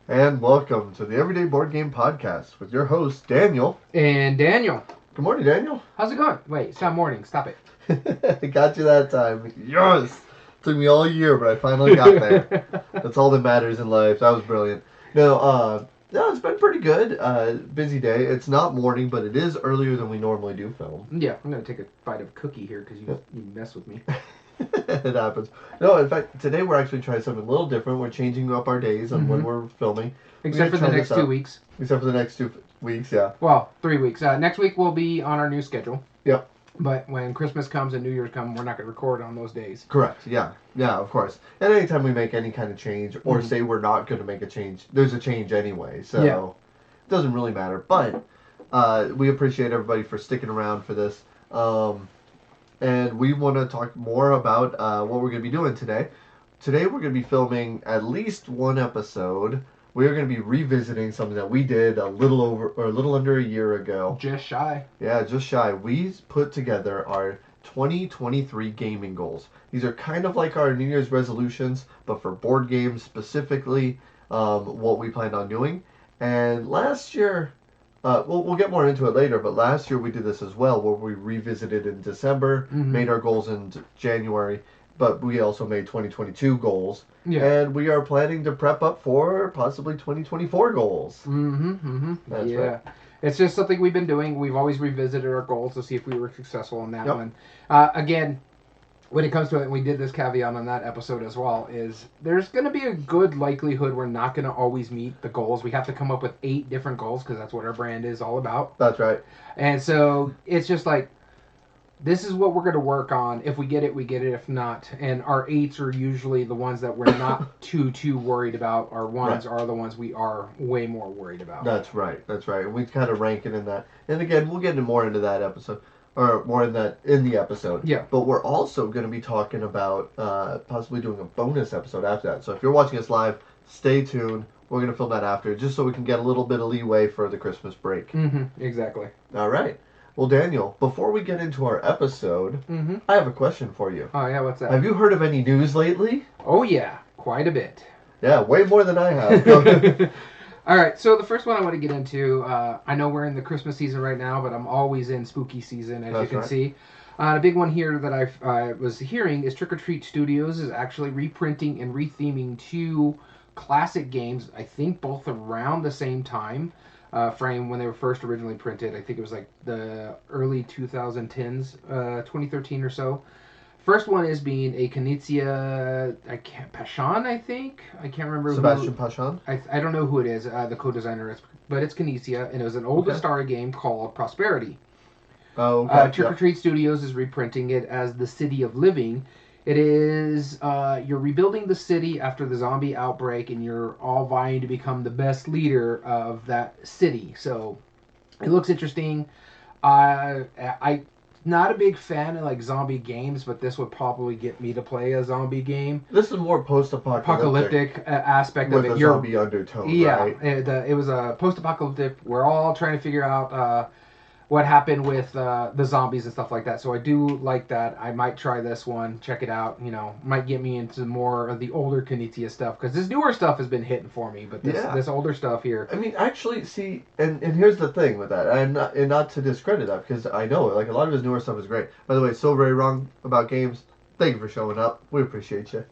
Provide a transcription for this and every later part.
And welcome to the Everyday Board Game Podcast with your host, Daniel. And Daniel. Good morning, Daniel. How's it going? Wait, it's not morning. Stop it. I got you that time. Yes! Took me all year, but I finally got there. That's all that matters in life. That was brilliant. No, it's been pretty good. Busy day. It's not morning, but it is earlier than we normally do film. Yeah, I'm going to take a bite of cookie here because you mess with me. It happens. No, in fact, today we're actually trying something a little different. We're changing up our days on when we're filming. Except for the next 2 weeks. Except for the next 2 weeks, yeah. Well, 3 weeks. Next week we'll be on our new schedule. Yep. But when Christmas comes and New Year's come, we're not going to record on those days. Correct, yeah. Yeah, of course. And anytime we make any kind of change or say we're not going to make a change, there's a change anyway. So it doesn't really matter. But we appreciate everybody for sticking around for this. And we want to talk more about what we're going to be doing today. Today we're going to be filming at least one episode. We're going to be revisiting something that we did a little under a year ago. Just shy. Yeah, just shy. We put together our 2023 gaming goals. These are kind of like our New Year's resolutions, but for board games specifically, what we planned on doing. And last year, we'll get more into it later, but last year we did this as well, where we revisited in December, made our goals in January, but we also made 2022 goals. Yeah. And we are planning to prep up for possibly 2024 goals. That's right. It's just something we've been doing. We've always revisited our goals to see if we were successful in that one. Again, when it comes to it, and we did this caveat on that episode as well, is there's going to be a good likelihood we're not going to always meet the goals. We have to come up with 8 different goals because that's what our brand is all about. That's right. And so it's just like, this is what we're going to work on. If we get it, we get it. If not, and our 8s are usually the ones that we're not too worried about. Our 1s are the ones we are way more worried about. That's right. That's right. And we kind of rank it in that. And again, we'll get more into that episode, or more in the episode. Yeah. But we're also going to be talking about possibly doing a bonus episode after that. So if you're watching us live, stay tuned. We're going to film that after, just so we can get a little bit of leeway for the Christmas break. Exactly. All right. Well, Daniel, before we get into our episode, I have a question for you. Oh, yeah, what's that? Have you heard of any news lately? Oh, yeah, quite a bit. Yeah, way more than I have. All right, so the first one I want to get into, I know we're in the Christmas season right now, but I'm always in spooky season, as you can see. The big one here that I was hearing is Trick or Treat Studios is actually reprinting and retheming 2 classic games, I think both around the same time. Frame when they were first originally printed. I think it was like the early 2010s, 2013 or so. First one is being a Knizia, Pachon, I think. I can't remember. Sebastian Pachon? I don't know who it is, the co-designer is, but it's Knizia, and it was an old Astari game called Prosperity. Oh, okay. Trick or Treat Studios is reprinting it as The City of Living. It is, you're rebuilding the city after the zombie outbreak, and you're all vying to become the best leader of that city. So, it looks interesting. I'm not a big fan of, like, zombie games, but this would probably get me to play a zombie game. This is more post-apocalyptic aspect of it. With a zombie undertone, right? Yeah, it was a post-apocalyptic. We're all trying to figure out what happened with the zombies and stuff like that. So I do like that. I might try this one, check it out. You know, might get me into more of the older Knizia stuff, because this newer stuff has been hitting for me, but this older stuff here. I mean, actually, see, and here's the thing with that, and not to discredit that, because I know, like, a lot of his newer stuff is great. By the way, So Very Wrong About Games, thank you for showing up. We appreciate you.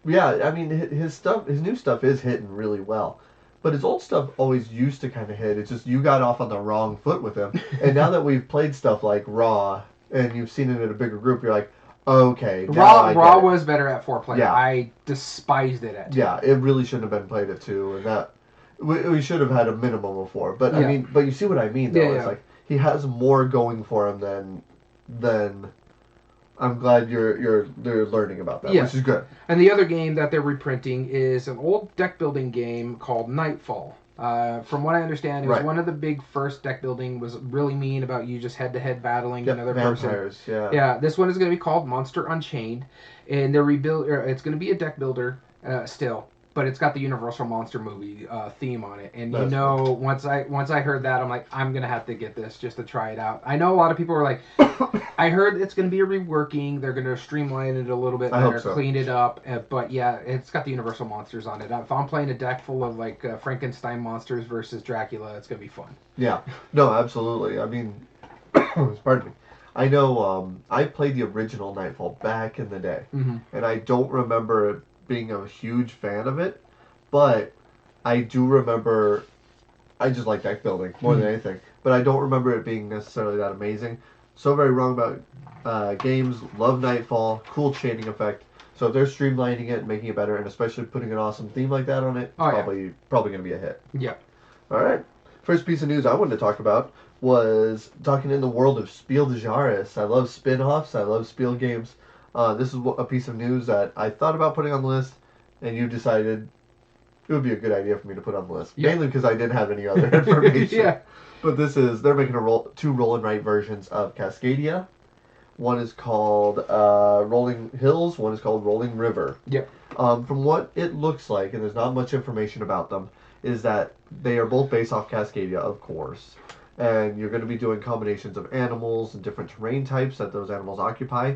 Yeah, I mean, his new stuff is hitting really well. But his old stuff always used to kind of hit. It's just you got off on the wrong foot with him. And now that we've played stuff like Raw, and you've seen it in a bigger group, you're like, okay. Raw was better at 4-player. Yeah. I despised it at 2. Yeah, it really shouldn't have been played at 2. And that we should have had a minimum of 4. But, I mean, but you see what I mean, though. It's like he has more going for him than I'm glad you're learning about that, which is good. And the other game that they're reprinting is an old deck building game called Nightfall. From what I understand, it was one of the big first deck building, was really mean about you just head-to-head battling another vampires, person. Yeah, this one is going to be called Monster Unchained, and they're it's going to be a deck builder still. but it's got the Universal Monster movie theme on it. And That's once I heard that, I'm like, I'm gonna have to get this just to try it out. I know a lot of people are like, I heard it's gonna be a reworking. They're gonna streamline it a little bit I hope better, so. clean it up. But yeah, it's got the Universal Monsters on it. If I'm playing a deck full of like Frankenstein monsters versus Dracula, it's gonna be fun. Yeah. No, absolutely. I mean, pardon me. I know I played the original Nightfall back in the day, Mm-hmm. and I don't remember being a huge fan of it, but I do remember I just like deck building more than anything. But I don't remember it being necessarily that amazing. So very wrong about games. Love Nightfall. Cool shading effect. So if they're streamlining it and making it better, and especially putting an awesome theme like that on it, Oh, probably going to be a hit. Yeah. All right. First piece of news I wanted to talk about was talking in the world of Spiel des Jahres. I love spin-offs. I love Spiel games. This is a piece of news that I thought about putting on the list, and you decided it would be a good idea for me to put on the list. Yeah. Mainly because I didn't have any other information. Yeah. But they're making two roll and write versions of Cascadia. One is called Rolling Hills. One is called Rolling River. Yep. From what it looks like, and there's not much information about them, is that they are both based off Cascadia, of course. And you're going to be doing combinations of animals and different terrain types that those animals occupy,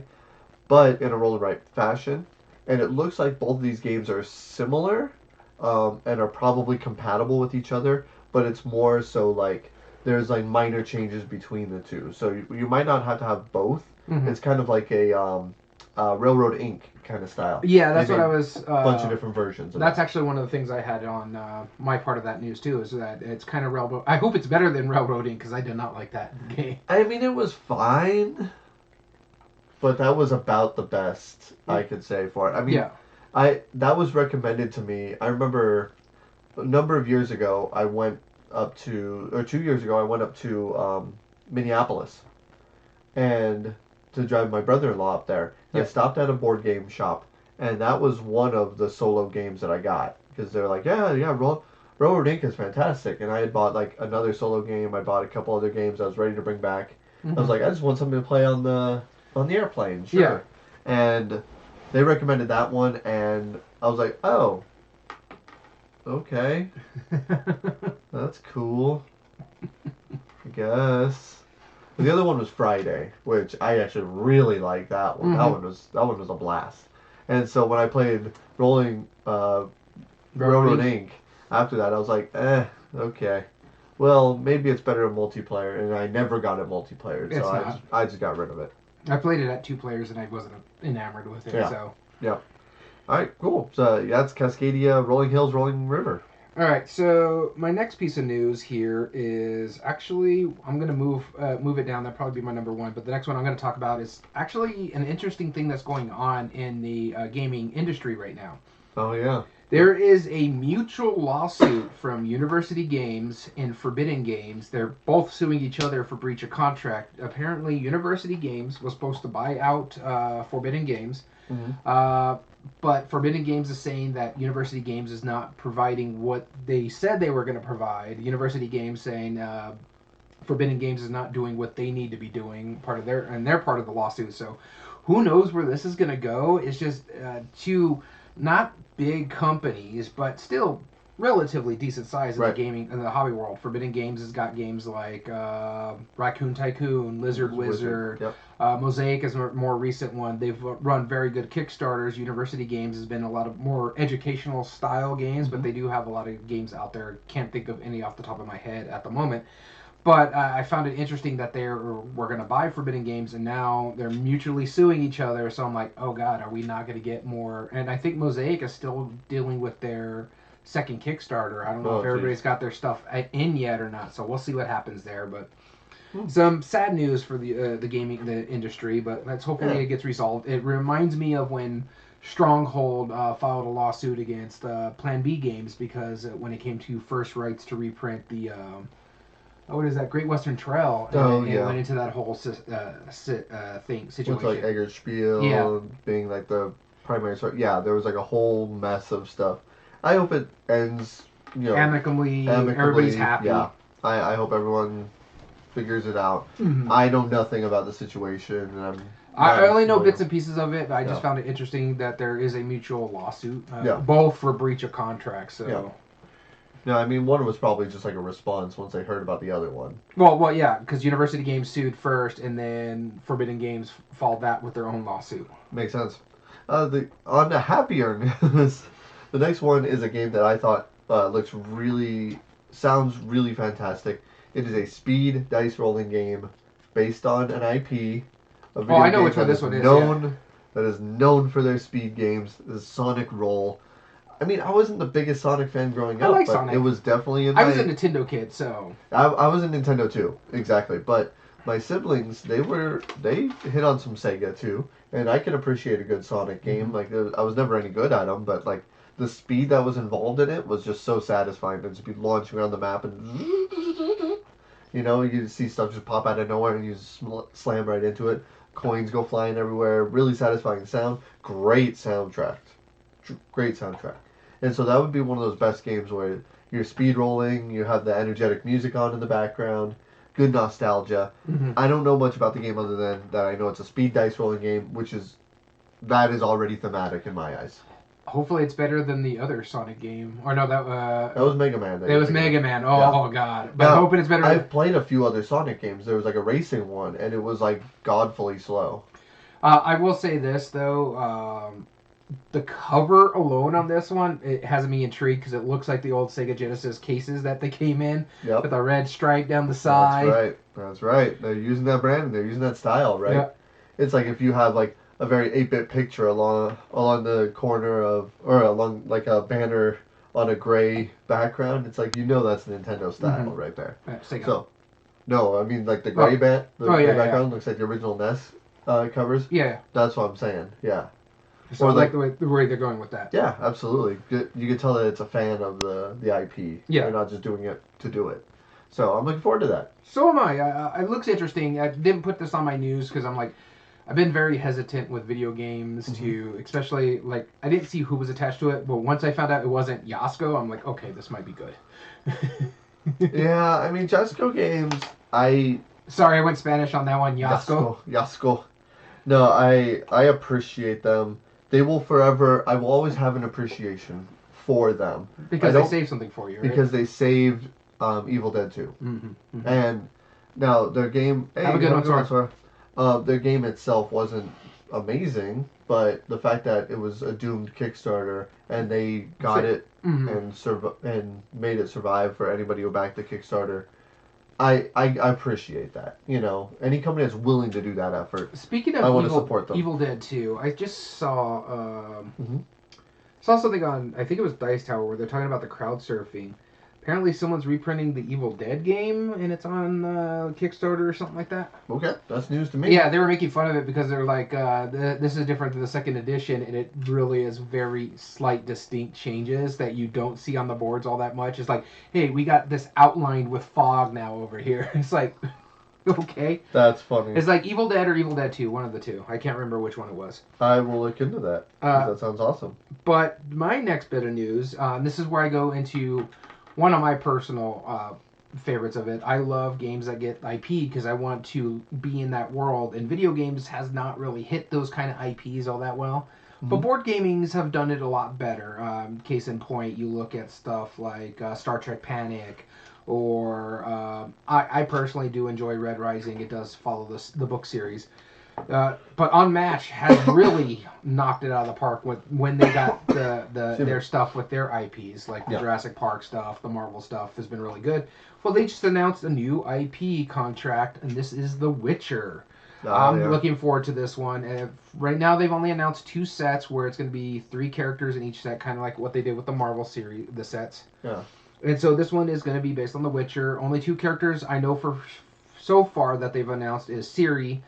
but in a roll and write fashion. And it looks like both of these games are similar and are probably compatible with each other, but it's more so like there's like minor changes between the two. So you might not have to have both. Mm-hmm. It's kind of like a Railroad Inc. kind of style. Yeah, that's They what I made was. a bunch of different versions. That's actually one of the things I had on my part of that news too. Is that it's kind of Railroad. I hope it's better than Railroading because I did not like that game. I mean, it was fine, but that was about the best I could say for it. I mean, that was recommended to me. I remember a number of years ago, I went up to, or 2 years ago, I went up to Minneapolis, and to drive my brother-in-law up there. And I stopped at a board game shop, and that was one of the solo games that I got because they're like, Railroad Inc. is fantastic, and I had bought like another solo game. I bought a couple other games I was ready to bring back. Mm-hmm. I was like, I just want something to play on the airplane, sure. Yeah. And they recommended that one, and I was like, oh, okay, that's cool, I guess. The other one was Friday, which I actually really liked that one. Mm-hmm. That one was a blast. And so when I played Railroad Inc. after that, I was like, okay. Well, maybe it's better in multiplayer, and I never got it multiplayer, so I just got rid of it. I played it at 2 players, and I wasn't enamored with it. Yeah. So. Yeah. All right, cool. So that's Cascadia, Rolling Hills, Rolling River. All right, so my next piece of news here is actually I'm going to move it down. That'll probably be my number one. But the next one I'm going to talk about is actually an interesting thing that's going on in the gaming industry right now. Oh yeah. There is a mutual lawsuit from University Games and Forbidden Games. They're both suing each other for breach of contract. Apparently, University Games was supposed to buy out Forbidden Games. Mm-hmm. But Forbidden Games is saying that University Games is not providing what they said they were going to provide. University Games saying Forbidden Games is not doing what they need to be doing. They're part of the lawsuit. So, who knows where this is going to go? It's just two not big companies, but still relatively decent size in the gaming in the hobby world. Forbidden Games has got games like Raccoon Tycoon, Lizard Wizard. Yep. Mosaic is a more recent one. They've run very good Kickstarters. University Games has been a lot of more educational style games, but they do have a lot of games out there. Can't think of any off the top of my head at the moment. But I found it interesting that were going to buy Forbidden Games, and now they're mutually suing each other. So I'm like, oh God, are we not going to get more? And I think Mosaic is still dealing with their second Kickstarter. I don't know if everybody's got their stuff in yet or not. So we'll see what happens there. But some sad news for the gaming industry, but let's hopefully it gets resolved. It reminds me of when Stronghold filed a lawsuit against Plan B Games because when it came to first rights to reprint the what is that, Great Western Trail, and it went into that whole situation. With like Egger's Spiel being like the primary source. Yeah, there was like a whole mess of stuff. I hope it ends, amicably. Everybody's happy. Yeah, I hope everyone figures it out. Mm-hmm. I know nothing about the situation, and I only know familiar. bits and pieces of it, but I just Yeah. found it interesting that there is a mutual lawsuit, Yeah. both for breach of contract. So, Yeah. Yeah, I mean, one was probably just like a response once they heard about the other one. well, yeah, because University Games sued first, and then Forbidden Games followed that with their own lawsuit. Makes sense. On the happier news, the next one is a game that I thought sounds really fantastic. It is a speed dice rolling game based on an IP, a Oh, video I know game which one that this is one is. Yeah. known that is known for their speed games. Is Sonic Roll. I mean, I wasn't the biggest Sonic fan growing I up, like but Sonic. it was definitely in I was a my. Nintendo kid, so I was a Nintendo too, exactly. But my siblings, they hit on some Sega too, and I can appreciate a good Sonic game. Mhm. Like I was never any good at them, but like the speed that was involved in it was just so satisfying. To just be launching around the map and you see stuff just pop out of nowhere and you just slam right into it. Coins go flying everywhere. Really satisfying sound. Great soundtrack. Great soundtrack. And so that would be one of those best games where you're speed rolling, you have the energetic music on in the background, good nostalgia. Mhm. I don't know much about the game other than that I know it's a speed dice rolling game, that is already thematic in my eyes. hopefully it's better than the other Sonic game. Or no, That was Mega Man. it was Mega Man. Oh, Yeah. oh God! But Now, hoping it's better. I've played a few other Sonic games. There was like a racing one, and it was like godfully slow. I will say this though. The cover alone on this one, it has me intrigued because it looks like the old Sega Genesis cases that they came in Yep. with a red stripe down the side. That's right. That's right. They're using that brand and they're using that style, right? Yep. It's like if you have like a very 8-bit picture along the corner of or along like a banner on a gray background, it's like that's Nintendo style right there. Sega. So, no, I mean like the gray yeah, background looks like the original NES covers. Yeah. That's what I'm saying. Yeah. So I like the way they're going with that. Yeah, absolutely. You can tell that it's a fan of the IP. Yeah. They're not just doing it to do it. So I'm looking forward to that. So am I. It looks interesting. I didn't put this on my news because I'm like, I've been very hesitant with video games to, especially like I didn't see who was attached to it, but once I found out it wasn't Yasko, I'm like, okay, this might be good. Yeah, I mean, Jasco games, Sorry, I went Spanish on that one. Yasko. Yasko. No, I appreciate them. They will forever. I will always have an appreciation for them Because they saved something for you, right? because they saved Evil Dead 2. Mm-hmm. And now their game. Hey, Have a good one, Sora. Their game itself wasn't amazing, but the fact that it was a doomed Kickstarter and they got it and made it survive for anybody who backed the Kickstarter. I appreciate that. Any company that's willing to do that effort. Speaking of I want to support them. Evil Dead 2, I just saw Mm-hmm. saw something on, I think it was Dice Tower, where they're talking about the crowd surfing. Apparently someone's reprinting the Evil Dead game, and it's on Kickstarter or something like that. Okay, that's news to me. Yeah, they were making fun of it because they're like, this is different than the second edition, and it really is very slight, distinct changes that you don't see on the boards all that much. It's like, hey, we got this outlined with fog now over here. It's like, okay. That's funny. It's like Evil Dead or Evil Dead 2, one of the two. I can't remember which one it was. I will look into that. That sounds awesome. But my next bit of news, this is where I go into one of my personal favorites of it. I love games that get IP because I want to be in that world, and video games has not really hit those kind of IPs all that well. But board gamings have done it a lot better. Case in point, you look at stuff like Star Trek Panic, or I personally do enjoy Red Rising. It does follow the book series. But Unmatch has really knocked it out of the park when they got their stuff with their IPs, like the Jurassic Park stuff, the Marvel stuff has been really good. Well, they just announced a new IP contract, and this is The Witcher. I'm looking forward to this one. Right now, they've only announced 2 sets where it's going to be 3 characters in each set, kind of like what they did with the Marvel series, the sets. Yeah. And so this one is going to be based on The Witcher. Only 2 characters I know for so far that they've announced is Ciri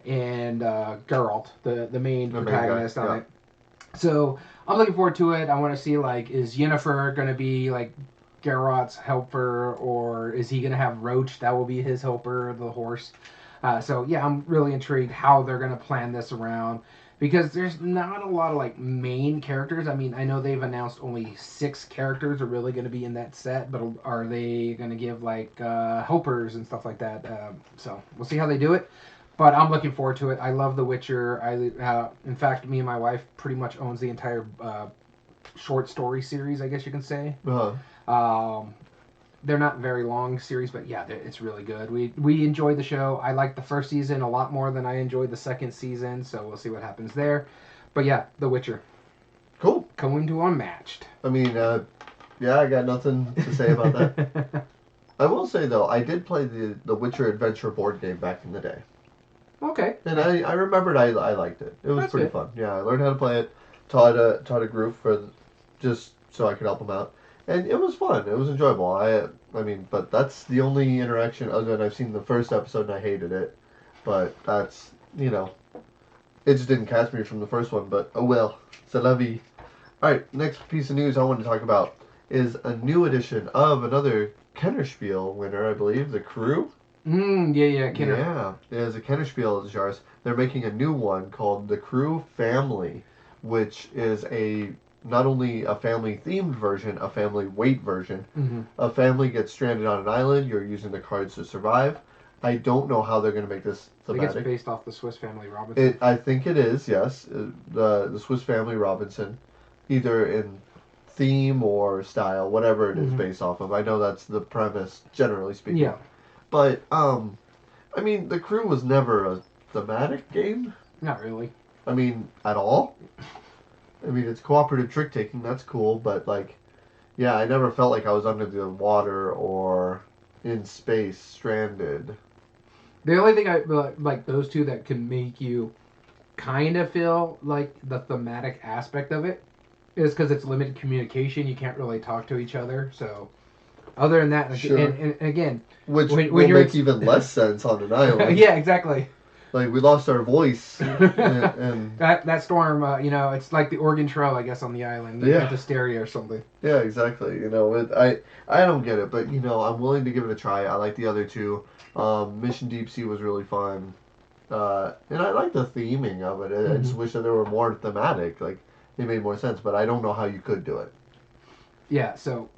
and Geralt, the main protagonist on it. So I'm looking forward to it. I want to see, like, is Yennefer going to be like Geralt's helper, or is he going to have Roach? That will be his helper, the horse. So yeah, I'm really intrigued how they're going to plan this around, because there's not a lot of like main characters. I mean, I know they've announced only 6 characters are really going to be in that set, but are they going to give like helpers and stuff like that? So we'll see how they do it. But I'm looking forward to it. I love The Witcher. In fact, me and my wife pretty much owns the entire short story series, I guess you can say. Um, they're not very long series, but yeah, it's really good. We enjoyed the show. I liked the first season a lot more than I enjoyed the second season, so we'll see what happens there. But yeah, The Witcher. Cool. Coming to Unmatched. I mean, yeah, I got nothing to say about that. I will say though, I did play the Witcher Adventure board game back in the day. Okay. And I remembered I liked it. It was That's pretty good. fun. Yeah, I learned how to play it. Taught a group for just so I could help them out, and it was fun. It was enjoyable. I mean, but that's the only interaction other than I've seen the first episode and I hated it. But that's it just didn't catch me from the first one. But oh well, c'est la vie. All right, next piece of news I want to talk about is a new edition of another Kennerspiel winner, I believe, The Crew. Yeah, Kenner. Yeah, there's a Kennerspiel of jars. They're making a new one called The Crew Family, which is not only a family themed version, a family weight version. Mm-hmm. A family gets stranded on an island. You're using the cards to survive. I don't know how they're going to make this thematic. I think it's based off the Swiss Family Robinson. I think it is, yes. The Swiss Family Robinson, either in theme or style, whatever it is based off of. I know that's the premise, generally speaking. Yeah. But, I mean, The Crew was never a thematic game. Not really. I mean, at all. I mean, it's cooperative trick taking. That's cool, but yeah, I never felt like I was under the water or in space, stranded. The only thing I like those two that can make you kind of feel like the thematic aspect of it is because it's limited communication. You can't really talk to each other. So, other than that, Sure. and again, Which when will you're make even less sense on an island. yeah, exactly. Like, we lost our voice. and that storm, it's like the Oregon Trail, I guess, on the island. Yeah. The stereo or something. Yeah, exactly. I don't get it, but I'm willing to give it a try. I like the other two. Mission Deep Sea was really fun, and I like the theming of it. I just wish that there were more thematic. Like, it made more sense, but I don't know how you could do it. Yeah, so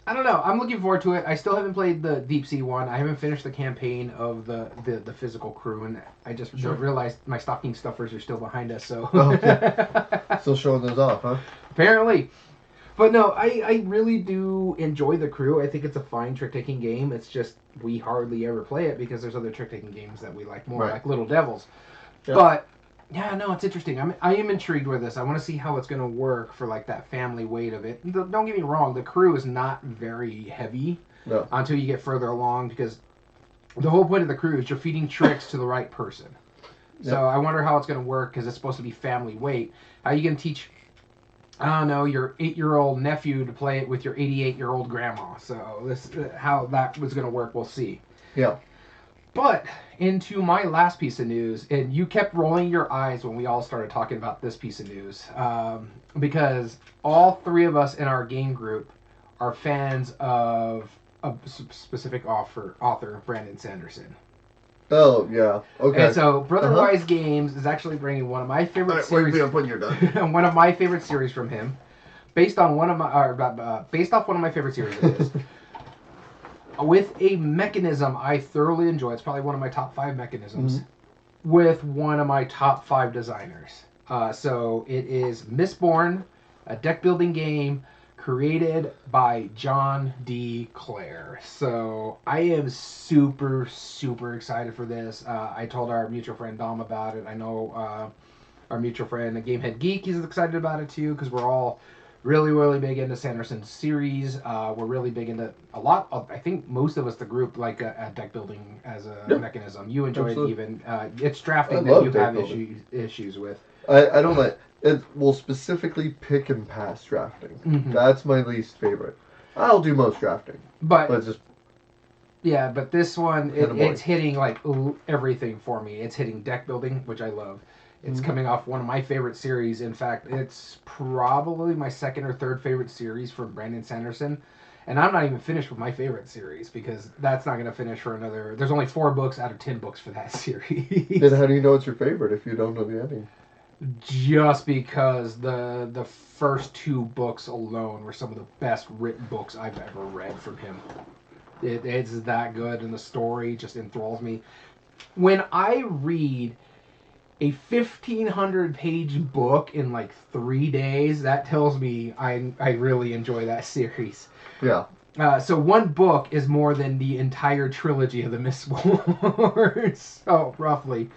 I don't know. I'm looking forward to it. I still haven't played the Deep Sea one. I haven't finished the campaign of the physical crew, and I just realized my stocking stuffers are still behind us. So Still showing those off, huh? Apparently. But no, I really do enjoy the Crew. I think it's a fine trick-taking game. It's just we hardly ever play it because there's other trick-taking games that we like more, like Little Devils. Yep. But yeah, no, it's interesting. I am intrigued with this. I want to see how it's going to work for like that family weight of it. Don't get me wrong, the Crew is not very heavy until you get further along because the whole point of the Crew is you're feeding tricks to the right person. So I wonder how it's going to work because it's supposed to be family weight. How are you going to teach, I don't know, your 8-year-old nephew to play it with your 88-year-old grandma? So this how that was going to work, we'll see. Yeah. But into my last piece of news, and you kept rolling your eyes when we all started talking about this piece of news, because all three of us in our game group are fans of a specific author, Brandon Sanderson. Oh, yeah. Okay. And so Brotherwise Games is actually bringing one of my favorite series. Wait, when you're done. One of my favorite series from him, based off one of my favorite series it is. With a mechanism I thoroughly enjoy. It's probably one of my top 5 mechanisms. With one of my top 5 designers. So it is Mistborn, a deck building game created by John D. Clare. So I am super, super excited for this. I told our mutual friend Dom about it. I know our mutual friend, the Gamehead Geek, is excited about it too because we're all really, really big into Sanderson's series. We're really big into a lot of, I think most of us, the group, like a deck building as a mechanism. You enjoy it even. It's drafting that you have issues with. I don't like it. Will specifically pick and pass drafting. That's my least favorite. I'll do most drafting, but just but this one it's hitting like everything for me. It's hitting deck building, which I love. It's coming off one of my favorite series. In fact, it's probably my second or third favorite series from Brandon Sanderson. And I'm not even finished with my favorite series because that's not going to finish for another. There's only 4 books out of 10 books for that series. Then how do you know it's your favorite if you don't know the ending? Just because the first 2 books alone were some of the best written books I've ever read from him. It's that good, and the story just enthralls me. when I read a 1,500-page book in like 3 days, that tells me I really enjoy that series. Yeah. So one book is more than the entire trilogy of the Mist Wars, so roughly.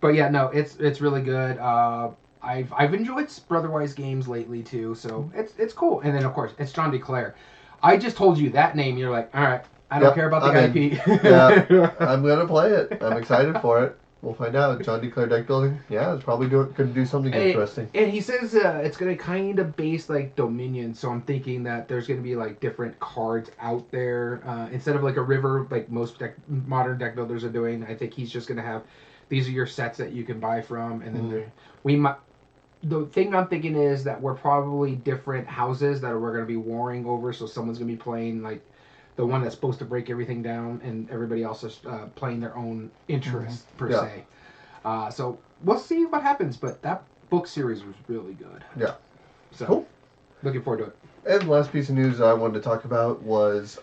But yeah, no, it's really good. I've enjoyed Brotherwise games lately too, so it's cool. And then of course it's John DeClaire. I just told you that name. You're like, all right, I don't care about the I'm IP. Yeah, I'm gonna play it. I'm excited for it. We'll find out. John DeClaire deck building. Yeah, it's probably going to do something interesting. And he says it's going to kind of base like Dominion, so I'm thinking that there's going to be like different cards out there instead of like a river like most modern deck builders are doing. I think he's just going to have these are your sets that you can buy from, and then we might. The thing I'm thinking is that we're probably different houses that we're going to be warring over. So someone's going to be playing like the one that's supposed to break everything down, and everybody else is playing their own interest per se. So we'll see what happens, but that book series was really good. Yeah. So cool. Looking forward to it. And the last piece of news I wanted to talk about was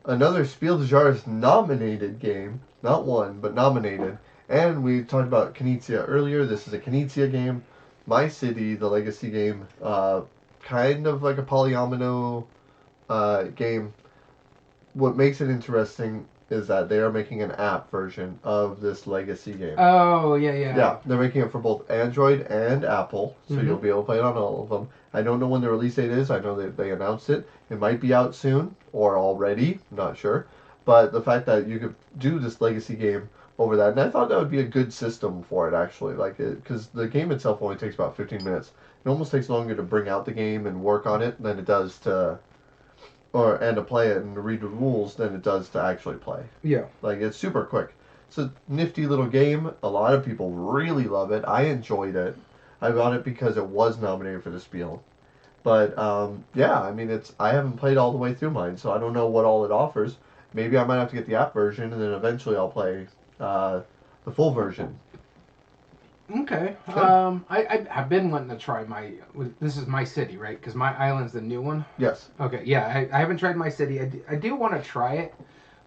another Spiel des Jahres nominated game. Not one, but nominated. And we talked about Knizia earlier. This is a Knizia game. My City, the legacy game, kind of like a polyomino game. What makes it interesting is that they are making an app version of this legacy game. Oh, yeah. Yeah, they're making it for both Android and Apple, so you'll be able to play it on all of them. I don't know when the release date is. I know that they announced it. It might be out soon or already. I'm not sure. But the fact that you could do this legacy game over that, and I thought that would be a good system for it actually, like because the game itself only takes about 15 minutes. It almost takes longer to bring out the game and work on it than it does to play it and to read the rules than it does to actually play. Yeah. Like it's super quick. It's a nifty little game. A lot of people really love it. I enjoyed it. I got it because it was nominated for the Spiel. But yeah, I mean I haven't played all the way through mine, so I don't know what all it offers. Maybe I might have to get the app version, and then eventually I'll play the full version. Okay. I've been wanting to try this is My City, right? Because My Island's the new one. Yes. Okay. Yeah, I haven't tried My City. I do want to try it,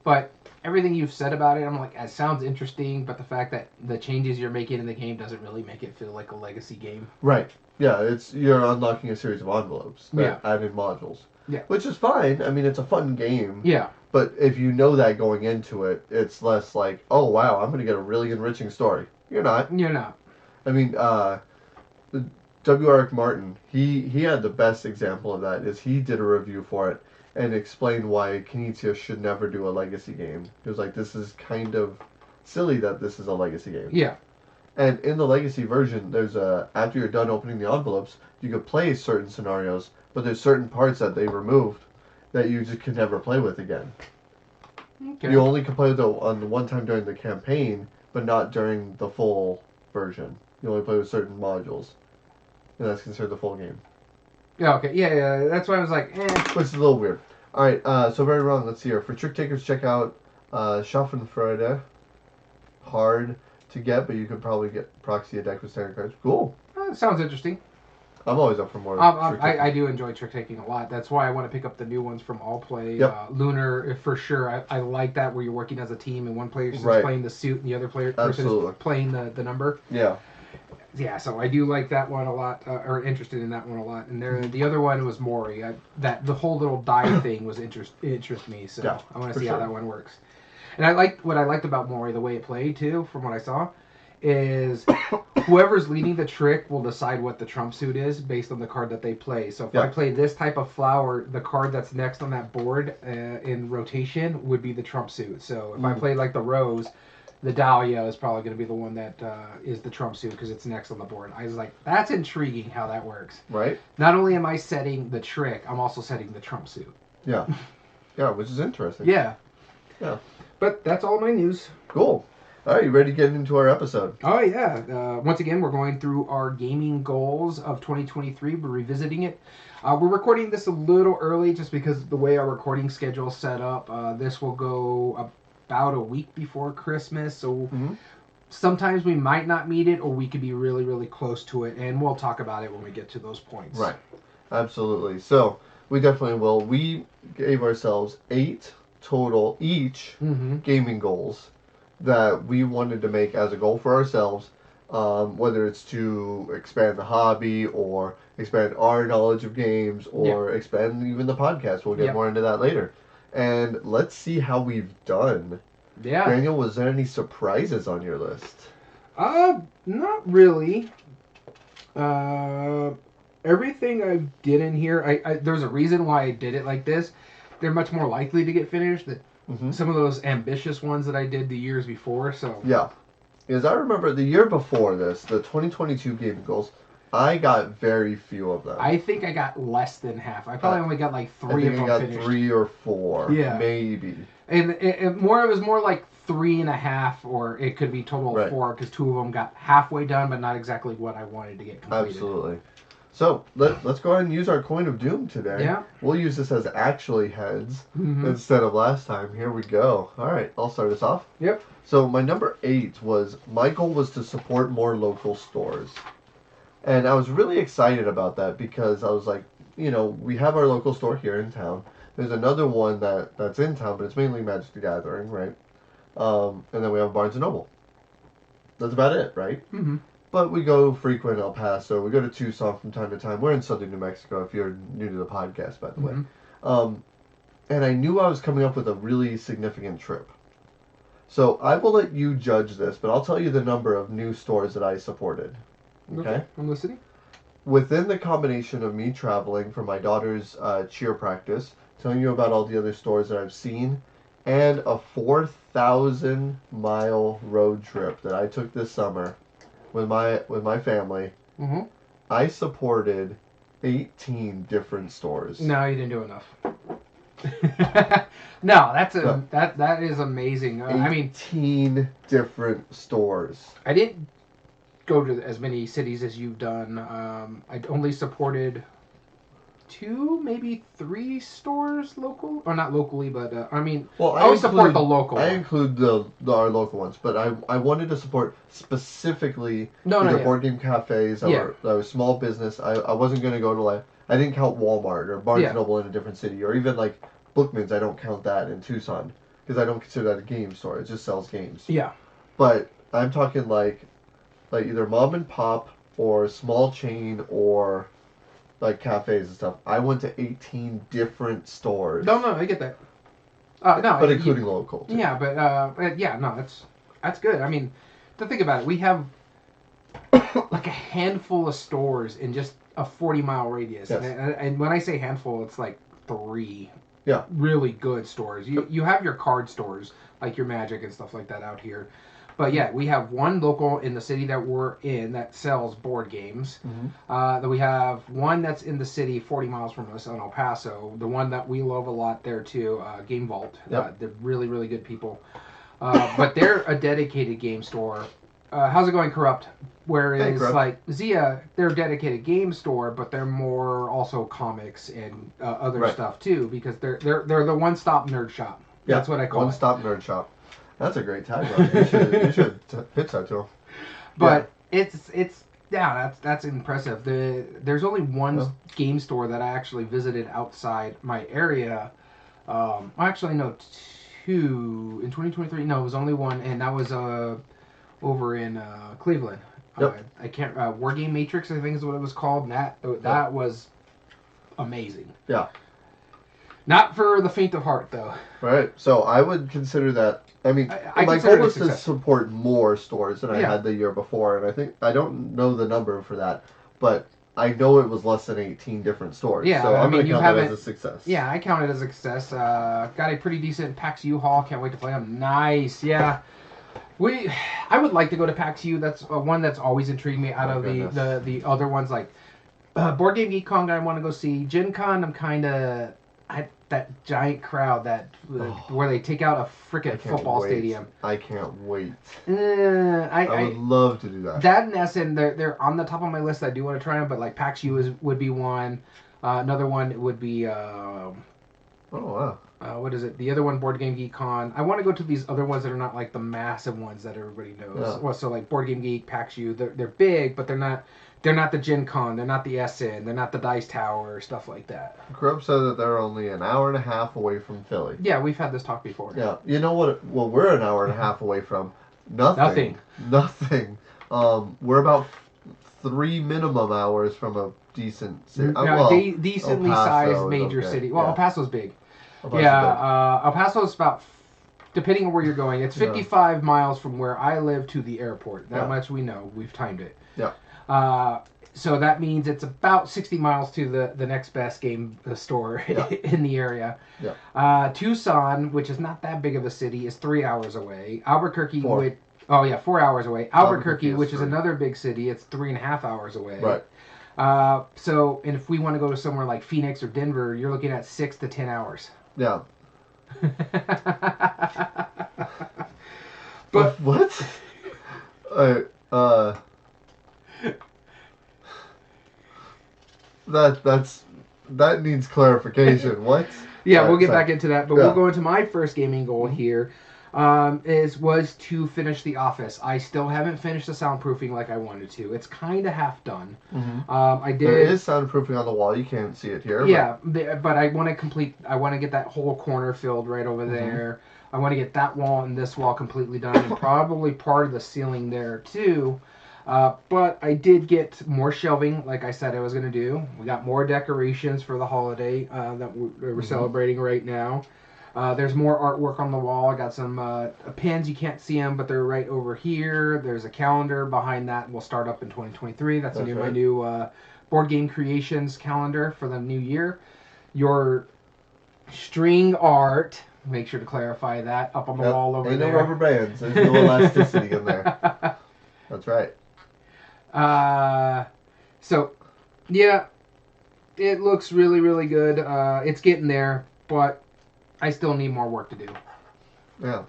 but everything you've said about it, I'm like, it sounds interesting, but the fact that the changes you're making in the game doesn't really make it feel like a legacy game. Right. Yeah, you're unlocking a series of envelopes that add in modules. Yeah. Which is fine. I mean, it's a fun game. Yeah. But if you know that going into it, it's less like, oh wow, I'm going to get a really enriching story. You're not. You're not. I mean, W. Eric Martin, he had the best example of that. Is he did a review for it and explained why Knizia should never do a legacy game. He was like, this is kind of silly that this is a legacy game. Yeah. And in the legacy version, there's after you're done opening the envelopes, you could play certain scenarios, but there's certain parts that they removed that you just can never play with again. Okay. You only can play with it on the one time during the campaign, but not during the full version. You only play with certain modules, and that's considered the full game. Yeah. Okay. Yeah. That's why I was like, Which is a little weird. All right. So very wrong. Let's see here. For trick takers, check out Schaffenfreude. Hard to get, but you could probably get proxy a deck with standard cards. Cool. Sounds interesting. I'm always up for more. I do enjoy trick taking a lot. That's why I want to pick up the new ones from All Play. Yep. Lunar, for sure. I like that where you're working as a team and one player is playing the suit and the other person is playing the number. Yeah. Yeah, so I do like that one a lot, or interested in that one a lot. And the other one was Mori. That the whole little die thing was interest me. So yeah, I want to see how that one works. And what I liked about Mori, the way it played too, from what I saw, is whoever's leading the trick will decide what the trump suit is based on the card that they play. So if I play this type of flower, the card that's next on that board in rotation would be the trump suit. So if I play like the rose, the Dahlia is probably going to be the one that is the trump suit because it's next on the board. I was like, that's intriguing how that works. Right. Not only am I setting the trick, I'm also setting the trump suit. Yeah. Yeah, which is interesting. Yeah. Yeah. But that's all my news. Cool. All right, you ready to get into our episode? Oh, yeah. Once again, we're going through our gaming goals of 2023. We're revisiting it. We're recording this a little early just because of the way our recording schedule is set up. This will go about a week before Christmas, so sometimes we might not meet it, or we could be really, really close to it, and we'll talk about it when we get to those points. Right. Absolutely. So, we definitely will. We gave ourselves 8 total each gaming goals. that we wanted to make as a goal for ourselves, whether it's to expand the hobby or expand our knowledge of games or expand even the podcast. We'll get more into that later. And let's see how we've done. Yeah. Daniel, was there any surprises on your list? Not really. Everything I did in here, there's a reason why I did it like this. They're much more likely to get finished than some of those ambitious ones that I did the years before. So yeah, because I remember the year before this, the 2022 game goals, I got very few of them. I think I got less than half. I probably only got like 3 of them got finished. 3 or 4, maybe. And it was more like 3.5, or it could be total of 4, because 2 of them got halfway done, but not exactly what I wanted to get completed. Absolutely. So let's go ahead and use our coin of doom today. Yeah. We'll use this as actually heads instead of last time. Here we go. All right, I'll start us off. Yep. So my number 8 was, my goal was to support more local stores. And I was really excited about that because I was like, we have our local store here in town. There's another one that's in town, but it's mainly Magic the Gathering, right? And then we have Barnes & Noble. That's about it, right? Mm-hmm. But we go frequent El Paso. We go to Tucson from time to time. We're in southern New Mexico, if you're new to the podcast, by the way. And I knew I was coming up with a really significant trip. So I will let you judge this, but I'll tell you the number of new stores that I supported. Okay? I'm listening. Within the combination of me traveling for my daughter's cheer practice, telling you about all the other stores that I've seen, and a 4,000-mile road trip that I took this summer with my family, I supported 18 different stores. No, you didn't do enough. No, that is amazing. 18 different stores. I didn't go to as many cities as you've done. I only supported 2, maybe 3 stores local, or not locally, but I always support the local. I include our local ones, but I wanted to support specifically board game cafes or small business. I wasn't going to go to I didn't count Walmart or Barnes & Noble in a different city, or even like Bookman's. I don't count that in Tucson because I don't consider that a game store. It just sells games. Yeah. But I'm talking like either mom and pop or small chain or like cafes and stuff. I went to 18 different stores. No, I get that. No, but including local. Too. Yeah, but that's good. I mean, to think about it, we have like a handful of stores in just a 40-mile radius. Yes. And when I say handful, it's like 3 really good stores. You have your card stores, like your Magic and stuff like that out here. But yeah, we have one local in the city that we're in that sells board games. Then we have one that's in the city 40 miles from us in El Paso. The one that we love a lot there too, Game Vault. They're really, really good people. But they're a dedicated game store. How's it going, Corrupt? Whereas like Zia, they're a dedicated game store, but they're more also comics and other stuff too, because they're the one-stop nerd shop. That's what I call it. One-stop nerd shop. That's a great tagline. You should pitch that to them. But it's that's impressive. There's only one game store that I actually visited outside my area. Actually, no, 2 in 2023. No, it was only one, and that was over in Cleveland. I can't. War Game Matrix, I think is what it was called. And that was amazing. Yeah. Not for the faint of heart, though. Right. So I would consider that. I mean, my goal was to support more stores than I had the year before, and I don't know the number for that, but I know it was less than 18 different stores. Yeah, so I'm going to count that as a success. Yeah, I count it as a success. Got a pretty decent PAX U-Haul. Can't wait to play them. Nice. Yeah. I would like to go to PAX U. That's one that's always intrigued me out of the other ones, like Board Game Geek Con. I want to go see. Gen Con, I'm kind of that giant crowd where they take out a freaking football stadium. I can't wait. I would love to do that. That and Essen, they're on the top of my list. I do want to try them, but like PAX U would be one. Another one would be what is it? The other one, Board Game Geek Con. I want to go to these other ones that are not like the massive ones that everybody knows. Yeah. Well, so like Board Game Geek, PAX U, they're big, but they're not They're not the Gen Con. They're not the SN. They're not the Dice Tower. Stuff like that. Grub said that they're only an hour and a half away from Philly. Yeah, we've had this talk before. Yeah. You know what? Well, we're an hour and a half away from Nothing. Nothing. We're about 3 minimum hours from a decent city. Decently El Paso sized is major okay. city. Well, Yeah. El Paso's big. El Paso's big. El Paso's about, depending on where you're going, it's 55 miles from where I live to the airport. That much we know. We've timed it. Yeah. So that means it's about 60 miles to the next best game store in the area. Yeah. Tucson, which is not that big of a city, is 3 hours away. Albuquerque, 4. 4 hours away. Albuquerque, which is 3. another big city, it's 3.5 hours away. Right. And if we want to go to somewhere like Phoenix or Denver, you're looking at 6 to 10 hours. Yeah. But what? That needs clarification. What? Yeah, we'll get back into that, but Yeah. we'll go into my first gaming goal here. Was to finish The Office. I still haven't finished the soundproofing like I wanted to. It's kind of half done. Mm-hmm. I did. There is soundproofing on the wall. You can't see it here. Yeah, but I want to complete. I want to get that whole corner filled right over there. I want to get that wall and this wall completely done, and probably part of the ceiling there too. But I did get more shelving, like I said I was going to do. We got more decorations for the holiday that we're celebrating right now. There's more artwork on the wall. I got some pins. You can't see them, but they're right over here. There's a calendar behind that. We'll start up in 2023. That's right. my new board game creations calendar for the new year. Your string art. Make sure to clarify that up on the wall over there. Ain't no rubber bands. There's no elasticity in there. That's right. So, yeah, it looks really, really good. It's getting there, but I still need more work to do. Yeah.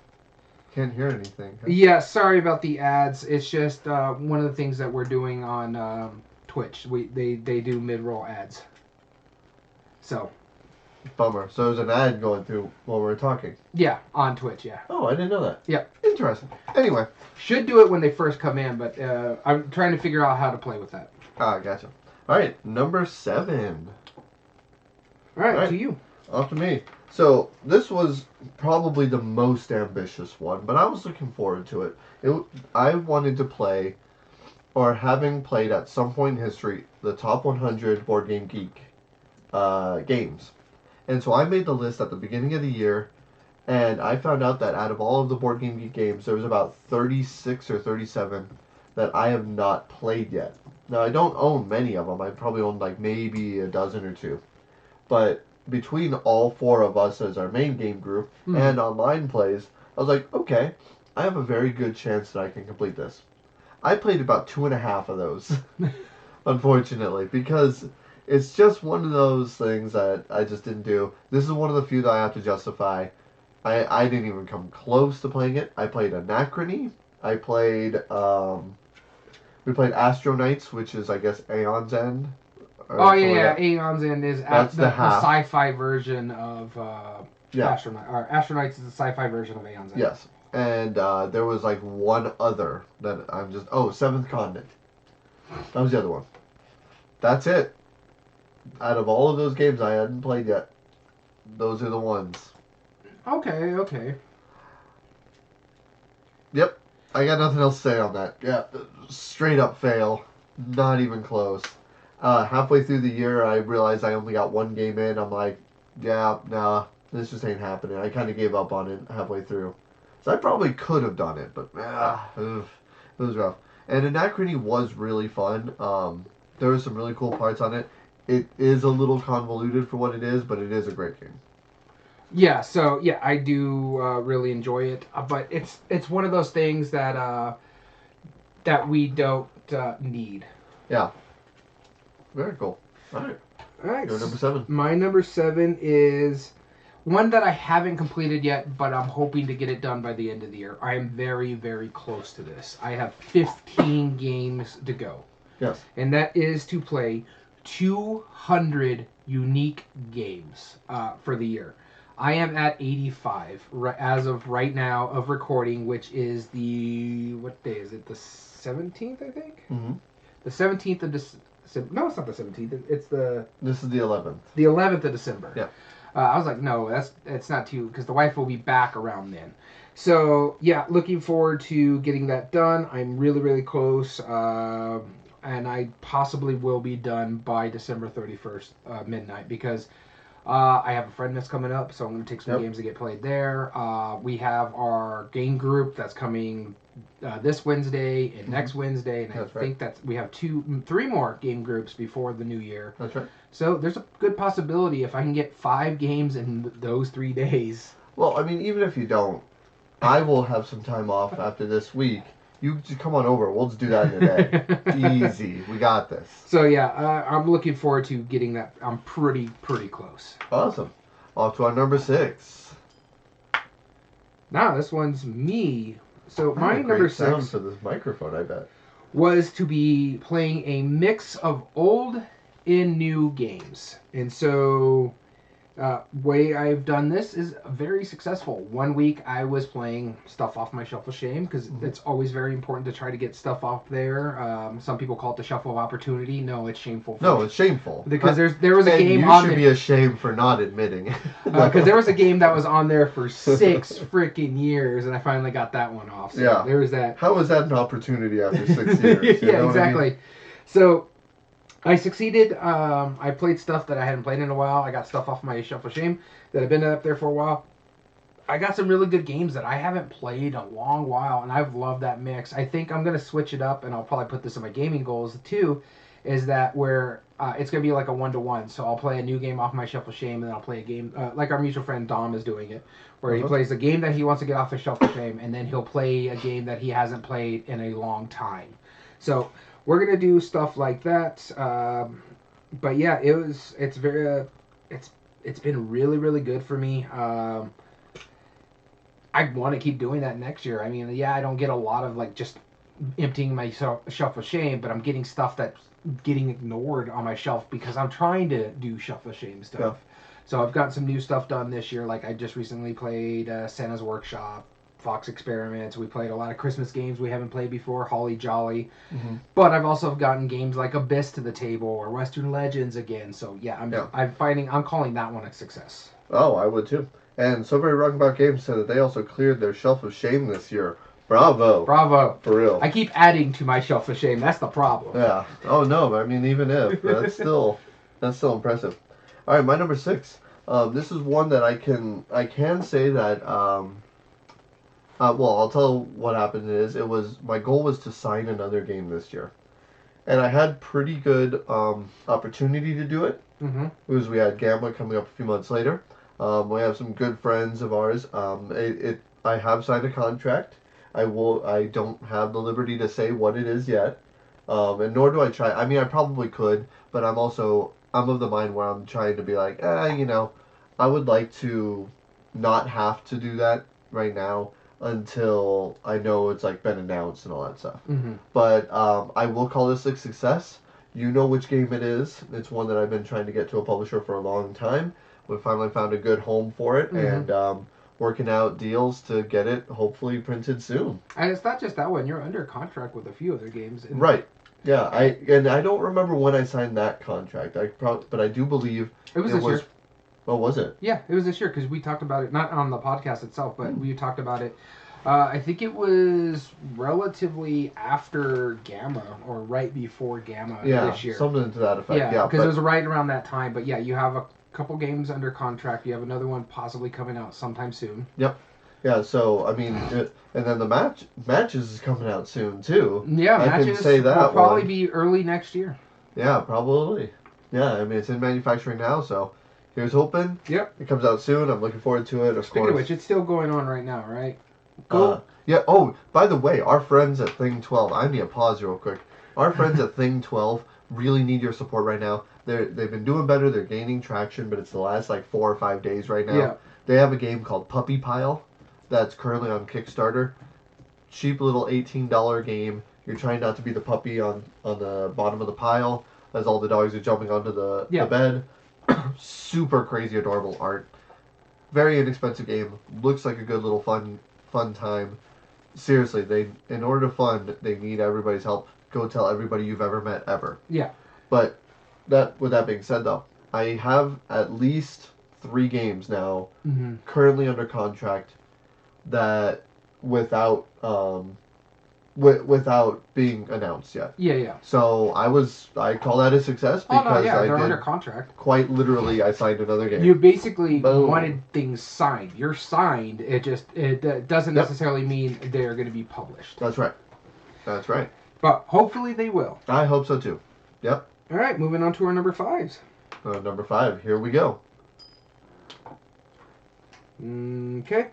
Can't hear anything. Huh? Yeah, sorry about the ads. It's just one of the things that we're doing on Twitch. They do mid-roll ads. So. Bummer. So there's an ad going through while we're talking. Yeah, on Twitch, yeah. Oh, I didn't know that. Yeah. Interesting. Anyway. Should do it when they first come in, but I'm trying to figure out how to play with that. Ah, gotcha. All right, number 7. All right, to you. Off to me. So this was probably the most ambitious one, but I was looking forward to it. I wanted to play, or having played at some point in history, the top 100 Board Game Geek games. And so I made the list at the beginning of the year, and I found out that out of all of the Board Game Geek games, there was about 36 or 37 that I have not played yet. Now, I don't own many of them. I probably own like maybe a dozen or two. But between all 4 of us as our main game group and online plays, I was like, okay, I have a very good chance that I can complete this. I played about 2.5 of those, unfortunately, because it's just one of those things that I just didn't do. This is one of the few that I have to justify. I didn't even come close to playing it. I played Anachrony. I played, we played Astronauts, which is, I guess, Aeon's End. Aeon's End is the sci-fi version of Astronauts is the sci-fi version of Aeon's End. Yes. And there was like one other that I'm just... Oh, Seventh Continent. That was the other one. That's it. Out of all of those games I hadn't played yet, those are the ones. Okay. Yep. I got nothing else to say on that. Yeah, straight up fail. Not even close. Halfway through the year, I realized I only got one game in. I'm like, yeah, nah, this just ain't happening. I kind of gave up on it halfway through. So I probably could have done it, but it was rough. And Anachrony was really fun. There were some really cool parts on it. It is a little convoluted for what it is, but it is a great game. Yeah, so yeah, I do really enjoy it, but it's one of those things that we don't need. Yeah. Very cool. All right. Your number 7. My number 7 is one that I haven't completed yet, but I'm hoping to get it done by the end of the year. I am very, very close to this. I have 15 games to go. Yes. And that is to play 200 unique games for the year. I am at 85 as of right now of recording, which is what day is it? The 17th, I think? Mm-hmm. the 17th of December. No, it's not the 17th. It's the This is the 11th. The 11th of December. Yeah. I was like, no, it's not too, because the wife will be back around then. So yeah, looking forward to getting that done. I'm really, really close, and I possibly will be done by December 31st midnight, because I have a friend that's coming up, so I'm going to take some games to get played there. We have our game group that's coming this Wednesday and next Wednesday, and I think we have 3 more game groups before the new year. That's right. So there's a good possibility if I can get 5 games in those 3 days. Well, I mean, even if you don't, I will have some time off after this week. You just come on over. We'll just do that in a day. Easy. We got this. So yeah, I'm looking forward to getting that. I'm pretty close. Awesome. Off to our number 6. Now this one's me. So my number 6 sound for this microphone, I bet, was to be playing a mix of old and new games. And so way I've done this is very successful. One week I was playing stuff off my Shelf of Shame, because it's always very important to try to get stuff off there. Some people call it the Shelf of Opportunity. No, it's shameful. No, it's shameful. Because there was a game you on should be ashamed for not admitting. Because there was a game that was on there for 6 freaking years, and I finally got that one off. So yeah. There was that. How was that an opportunity after 6 years? Yeah, exactly. I mean? So I succeeded. I played stuff that I hadn't played in a while. I got stuff off my Shelf of Shame that had been up there for a while. I got some really good games that I haven't played in a long while, and I've loved that mix. I think I'm going to switch it up, and I'll probably put this in my gaming goals too, is that where it's going to be like a 1-to-1. So I'll play a new game off my Shelf of Shame, and then I'll play a game, like our mutual friend Dom is doing it, where he plays a game that he wants to get off his Shelf of Shame, and then he'll play a game that he hasn't played in a long time. So we're gonna do stuff like that, but yeah, it's been really, really good for me. I want to keep doing that next year. I mean, yeah, I don't get a lot of like just emptying my Shelf of Shame, but I'm getting stuff that's getting ignored on my shelf because I'm trying to do Shelf of Shame stuff. Yeah. So I've got some new stuff done this year. Like I just recently played Santa's Workshop, Fox Experiments. We played a lot of Christmas games we haven't played before, Holly Jolly. But I've also gotten games like Abyss to the table or Western Legends again. So yeah, I'm calling that one a success. Oh, I would too. And So Very Wrong About Games said that they also cleared their Shelf of Shame this year. Bravo. For real. I keep adding to my Shelf of Shame. That's the problem. Yeah. Oh no, I mean even if that's still impressive. All right, my number 6. This is one that I can say that. Well, I'll tell what happened is my goal was to sign another game this year, and I had pretty good opportunity to do it. Because we had Gamma coming up a few months later. We have some good friends of ours. I have signed a contract. I don't have the liberty to say what it is yet, and nor do I try. I mean, I probably could, but I'm of the mind where I'm trying to be like, I would like to not have to do that right now until I know it's like been announced and all that stuff. But I will call this a success. You know which game it is. It's one that I've been trying to get to a publisher for a long time. We finally found a good home for it, and working out deals to get it hopefully printed soon. And it's not just that one. You're under contract with a few other games. Right. Yeah. I don't remember when I signed that contract. But I do believe it was this year. Oh, was it? Yeah, it was this year because we talked about it, not on the podcast itself, but we talked about it. I think it was relatively after Gamma or right before Gamma this year. Something to that effect. Yeah, because it was right around that time. But yeah, you have a couple games under contract. You have another one possibly coming out sometime soon. Yep. Yeah, so, I mean, and then the matches is coming out soon, too. Yeah, matches will probably be early next year. Yeah, probably. Yeah, I mean, it's in manufacturing now, so here's hoping. Yep. It comes out soon. I'm looking forward to it, Speaking of which, it's still going on right now, right? Yeah, oh, by the way, our friends at Thing 12, I need to pause real quick. Our friends at Thing 12 really need your support right now. They've been doing better. They're gaining traction, but it's the last, 4 or 5 days right now. Yeah. They have a game called Puppy Pile that's currently on Kickstarter. Cheap little $18 game. You're trying not to be the puppy on the bottom of the pile as all the dogs are jumping onto the bed. Super crazy, adorable art. Very inexpensive game. Looks like a good little fun time. Seriously, in order to fund, they need everybody's help. go tell everybody you've ever met ever. Yeah. But with that being said, though, I have at least 3 games now currently under contract that without without being announced yet. Yeah, yeah. So I call that a success because they're under contract. Quite literally, I signed another game. You basically Boom. wanted things signed. You're signed. It doesn't necessarily mean they're going to be published. That's right. That's right. But hopefully they will. I hope so too. Yep. All right, moving on to our number 5s. Number 5. Here we go. Okay.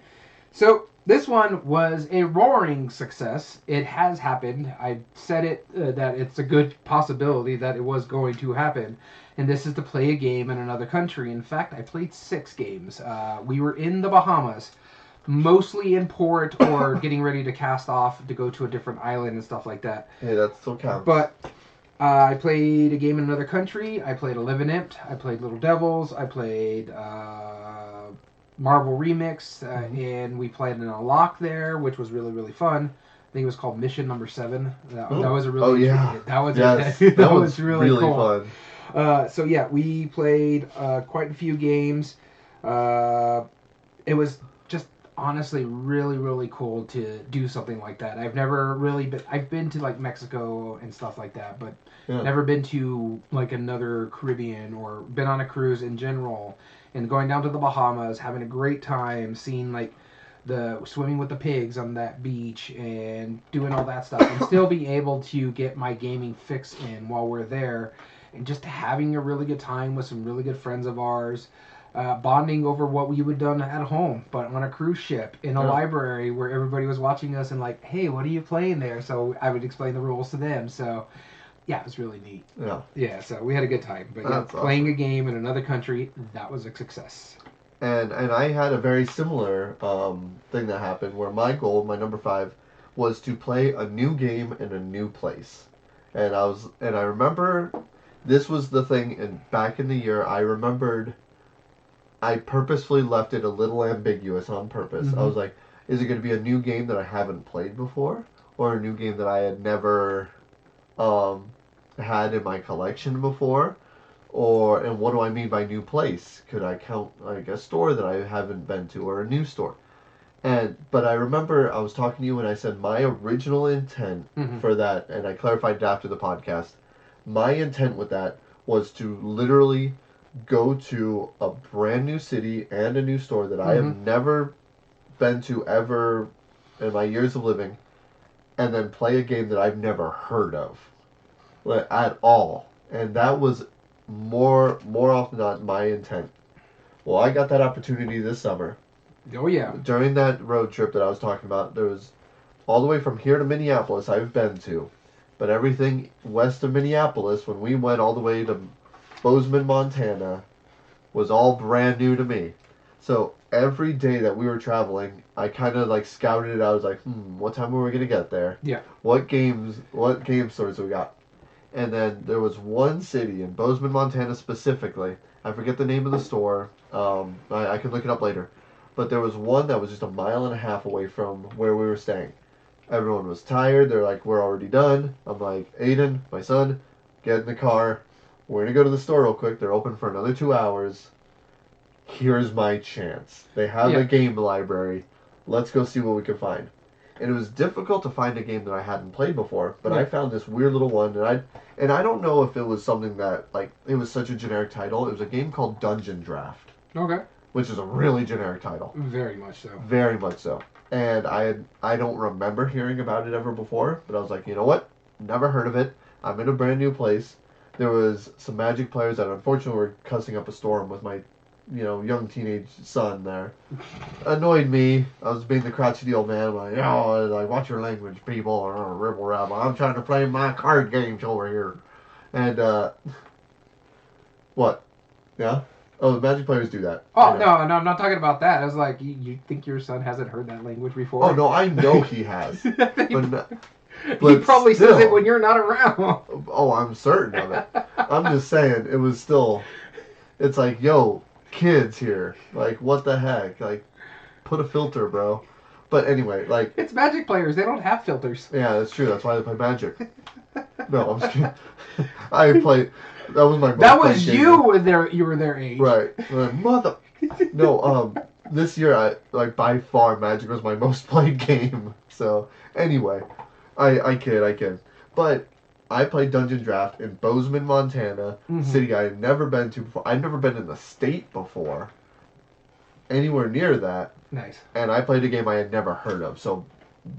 So this one was a roaring success. It has happened. I said it that it's a good possibility that it was going to happen. And this is to play a game in another country. In fact, I played 6 games. We were in the Bahamas, mostly in port or getting ready to cast off to go to a different island and stuff like that. Hey, that still counts. But I played a game in another country. I played 11 Imp. I played Little Devils. I played Marvel Remix, and we played in a lock there, which was really, really fun. I think it was called Mission Number 7. That was a really that was really cool. Fun. So yeah, we played quite a few games. It was just honestly really, really cool to do something like that. I've never really been. I've been to like Mexico and stuff like that, but never been to like another Caribbean or been on a cruise in general. And going down to the Bahamas, having a great time, seeing like the swimming with the pigs on that beach and doing all that stuff, and still being able to get my gaming fix in while we're there, and just having a really good time with some really good friends of ours, bonding over what we would have done at home, but on a cruise ship in a library where everybody was watching us and like, hey, what are you playing there? So I would explain the rules to them. So yeah, it was really neat. Yeah. Yeah, so we had a good time. But yeah, playing a game in another country, that was a success. And I had a very similar thing that happened where my goal, my number 5, was to play a new game in a new place. And I remember this was the thing, and back in the year I remembered I purposefully left it a little ambiguous on purpose. I was like, is it going to be a new game that I haven't played before, or a new game that I had never had in my collection before, and what do I mean by new place? Could I count like a store that I haven't been to, or a new store? But I remember I was talking to you and I said my original intent for that, and I clarified it after the podcast. My intent with that was to literally go to a brand new city and a new store that I have never been to ever in my years of living, and then play a game that I've never heard of at all. And that was more often than not my intent. Well, I got that opportunity this summer. Oh yeah. During that road trip that I was talking about, there was all the way from here to Minneapolis I've been to, but everything west of Minneapolis, when we went all the way to Bozeman, Montana, was all brand new to me. So every day that we were traveling, I kind of like scouted it out. I was like, what time were we gonna get there? Yeah. What game stores we got? And then there was one city in Bozeman, Montana specifically. I forget the name of the store. I can look it up later. But there was one that was just a mile and a half away from where we were staying. Everyone was tired. They're like, we're already done. I'm like, Aiden, my son, get in the car. We're going to go to the store real quick. They're open for another 2 hours. Here's my chance. They have a game library. Let's go see what we can find. And it was difficult to find a game that I hadn't played before, but I found this weird little one, and I don't know if it was something that, like, it was such a generic title. It was a game called Dungeon Draft. Okay. Which is a really generic title. Very much so. Very much so. And I don't remember hearing about it ever before, but I was like, you know what? Never heard of it. I'm in a brand new place. There was some Magic players that unfortunately were cussing up a storm with my young teenage son there. Annoyed me. I was being the crotchety old man, like, watch your language, people, or ribble rabble. I'm trying to play my card games over here. And, what? Yeah? Oh, the Magic players do that. Oh, no, I'm not talking about that. I was like, you think your son hasn't heard that language before? Oh, no, I know he has. but he probably says it when you're not around. Oh, I'm certain of it. I'm just saying, it was still, it's like, yo, kids here, like, what the heck, like, put a filter, bro. But anyway, like... It's Magic players. They don't have filters. Yeah, that's true. That's why they play Magic. No, I'm just kidding. I played... That was my most That was game. you when you were their age. Right. Mother... No, this year, by far, Magic was my most played game. So, anyway, I kid. But I played Dungeon Draft in Bozeman, Montana, city I had never been to before. I'd never been in the state before, anywhere near that. Nice. And I played a game I had never heard of. So,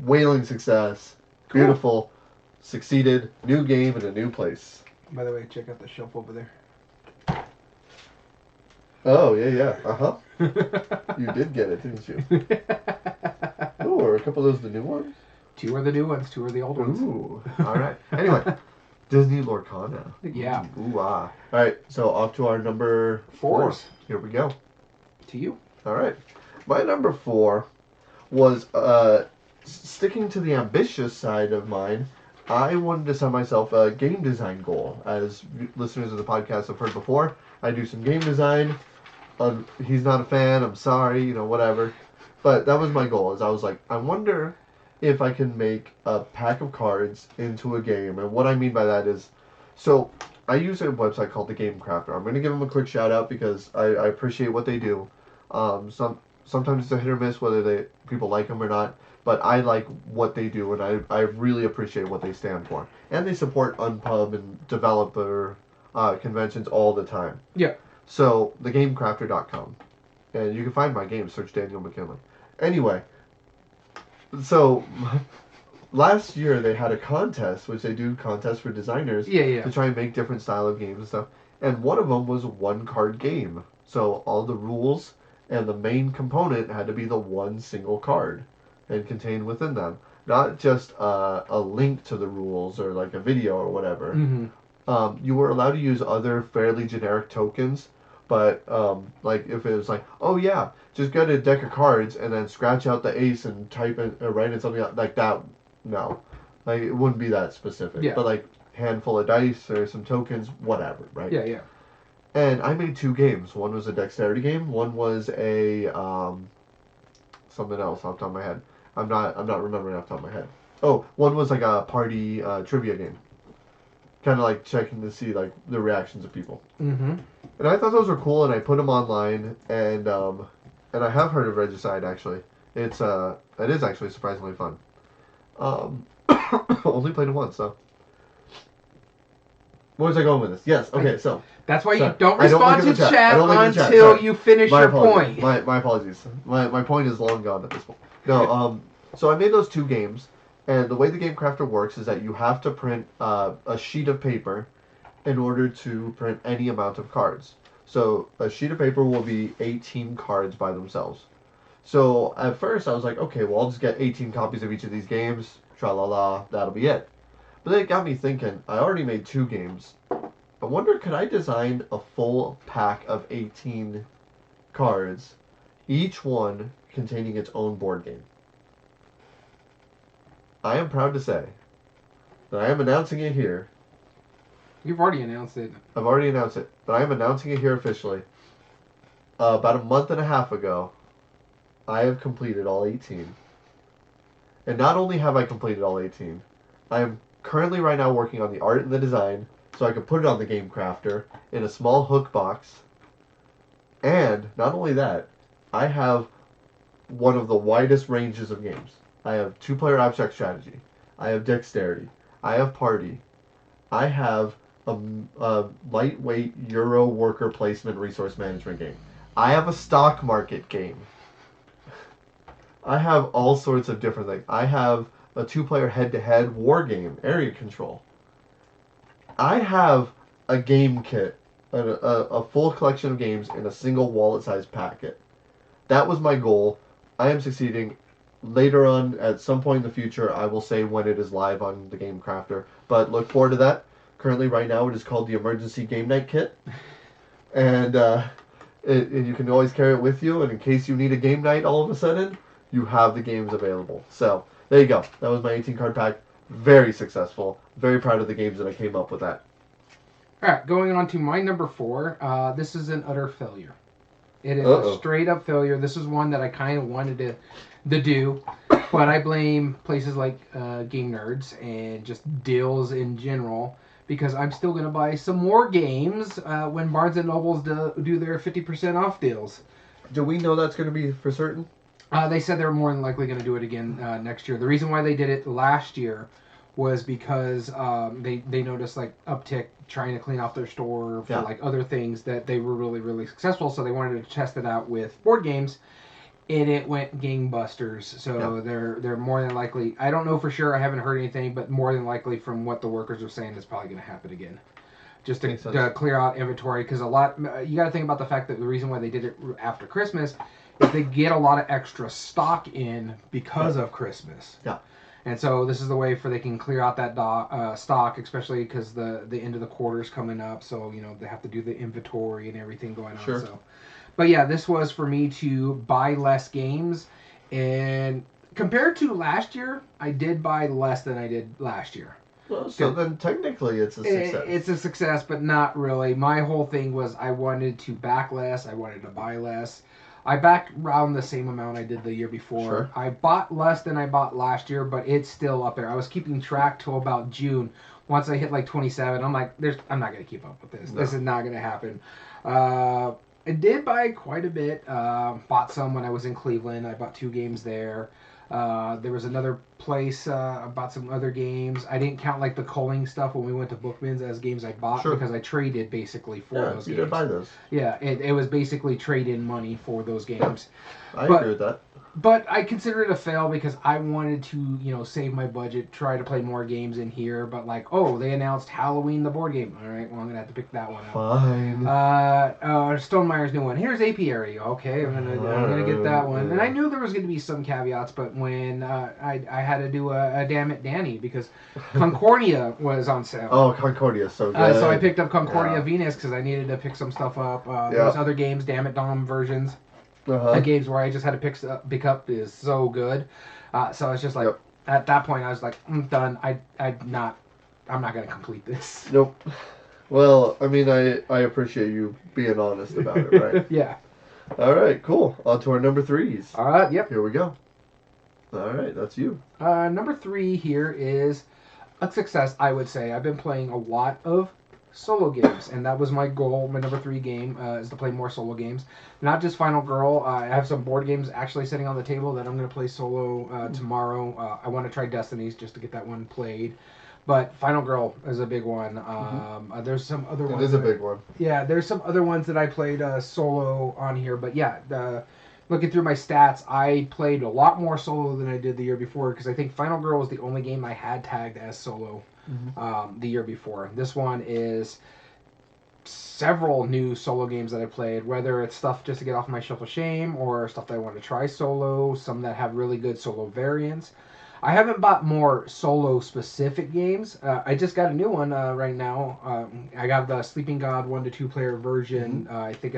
whaling success, cool. Beautiful, succeeded, new game in a new place. By the way, check out the shelf over there. Oh, yeah. Uh-huh. You did get it, didn't you? Oh, are a couple of those the new ones? 2 are the new ones, 2 are the old ones. Ooh, all right. Anyway, Disney Lorcana. Yeah. Ooh, ah. All right, so off to our number 4. Here we go. To you. All right. My number 4 was, sticking to the ambitious side of mine, I wanted to set myself a game design goal. As listeners of the podcast have heard before, I do some game design. He's not a fan, I'm sorry, whatever. But that was my goal, is I was like, I wonder if I can make a pack of cards into a game. And what I mean by that is, so I use a website called The Game Crafter. I'm going to give them a quick shout out because I appreciate what they do. Sometimes it's a hit or miss whether people like them or not. But I like what they do, and I really appreciate what they stand for. And they support Unpub and developer conventions all the time. Yeah. So, thegamecrafter.com. And you can find my game, search Daniel McKinley. Anyway, so last year they had a contest, which they do contests for designers to try and make different style of games and stuff. And one of them was a 1-card game. So all the rules and the main component had to be the one single card and contained within them. Not just a link to the rules or like a video or whatever. Mm-hmm. You were allowed to use other fairly generic tokens, but like if it was like, oh yeah, just get a deck of cards and then scratch out the ace and type in or write in something like that. No, like it wouldn't be that specific. Yeah. But like handful of dice or some tokens, whatever, right? Yeah. And I made 2 games. One was a dexterity game. One was a something else off the top of my head. I'm not remembering off the top of my head. Oh, one was like a party trivia game. Kind of like checking to see like the reactions of people. Mm-hmm. And I thought those were cool, and I put them online, and I have heard of Regicide actually. It is actually surprisingly fun. Only played it once, so. Where was I going with this? Yes. Okay. So. That's why you don't respond to chat until you finish your point. My apologies. My point is long gone at this point. No. So I made those 2 games. And the way the Game Crafter works is that you have to print a sheet of paper in order to print any amount of cards. So a sheet of paper will be 18 cards by themselves. So at first I was like, okay, well I'll just get 18 copies of each of these games, tra-la-la, that'll be it. But then it got me thinking, I already made 2 games. I wonder, could I design a full pack of 18 cards, each one containing its own board game? I am proud to say that I am announcing it here. You've already announced it. I've already announced it, but I am announcing it here officially. About a month and a half ago, I have completed all 18. And not only have I completed all 18, I am currently right now working on the art and the design so I can put it on the Game Crafter in a small hook box. And not only that, I have one of the widest ranges of games. I have 2-player abstract strategy. I have dexterity. I have party. I have a lightweight Euro worker placement resource management game. I have a stock market game. I have all sorts of different things. I have a 2-player head-to-head war game, area control. I have a game kit, a full collection of games in a single wallet-sized packet. That was my goal. I am succeeding. Later on, at some point in the future, I will say when it is live on the Game Crafter. But look forward to that. Currently, right now, it is called the Emergency Game Night Kit. And you can always carry it with you. And in case you need a game night all of a sudden, you have the games available. So, there you go. That was my 18-card pack. Very successful. Very proud of the games that I came up with that. Alright, going on to my number 4. This is an utter failure. It is a straight-up failure. This is one that I kind of wanted to do. But I blame places like Game Nerds and just deals in general because I'm still going to buy some more games when Barnes and Nobles do their 50% off deals. Do we know that's going to be for certain? They said they're more than likely going to do it again next year. The reason why they did it last year was because they noticed like uptick trying to clean off their store for like other things that they were really successful. So they wanted to test it out with board games, and it went gangbusters. So they're more than likely. I don't know for sure. I haven't heard anything, but more than likely from what the workers are saying, it's probably going to happen again. Just to clear out inventory, because a lot you got to think about the fact that the reason why they did it after Christmas is they get a lot of extra stock in because of Christmas. Yeah. And so this is the way for they can clear out that stock, especially because the end of the quarter is coming up. So they have to do the inventory and everything going on. Sure. So, but yeah, this was for me to buy less games, and compared to last year, I did buy less than I did last year. Well, so then technically it's a success. It's a success, but not really. My whole thing was I wanted to back less. I wanted to buy less. I backed around the same amount I did the year before. Sure. I bought less than I bought last year, but it's still up there. I was keeping track till about June. Once I hit like 27, I'm like, I'm not going to keep up with this. No. This is not going to happen. I did buy quite a bit. Bought some when I was in Cleveland. I bought 2 games there. There was another place I bought some other games. I didn't count like the culling stuff when we went to Bookman's as games I bought because I traded basically for those games. You did buy those. Yeah, it was basically trade-in money for those games. I agree with that. But I consider it a fail because I wanted to, save my budget, try to play more games in here. But they announced Halloween the board game. All right, well I'm gonna have to pick that one up. Fine. Stonemeyer's new one. Here's Apiary. Okay, I'm gonna get that one. And I knew there was gonna be some caveats, but when I had to do a Damn It Danny because Concordia was on sale. Oh, Concordia, so good. So I picked up Concordia Venus because I needed to pick some stuff up. There's other games, Damn It Dom versions. The games where I just had to pick up is so good. So it's just like at that point I was like, I'm done. I'm not gonna complete this. Nope. Well, I mean, I appreciate you being honest about it, right? Yeah. All right, cool. On to our number 3s. All right. Yep. Here we go. All right, that's you. Number 3 here is a success, I would say. I've been playing a lot of solo games, and that was my goal. My number 3 game is to play more solo games, not just Final Girl. I have some board games actually sitting on the table that I'm going to play solo tomorrow. I want to try Destinies just to get that one played, but Final Girl is a big one. There's some other ones. It is a big one. Yeah, there's some other ones that I played solo on here, but yeah, looking through my stats, I played a lot more solo than I did the year before because I think Final Girl was the only game I had tagged as solo. The year before. This one is several new solo games that I played, whether it's stuff just to get off my shelf of shame or stuff that I want to try solo, some that have really good solo variants. I haven't bought more solo specific games. I just got a new one right now. I got the Sleeping God 1 to 2 player version. I think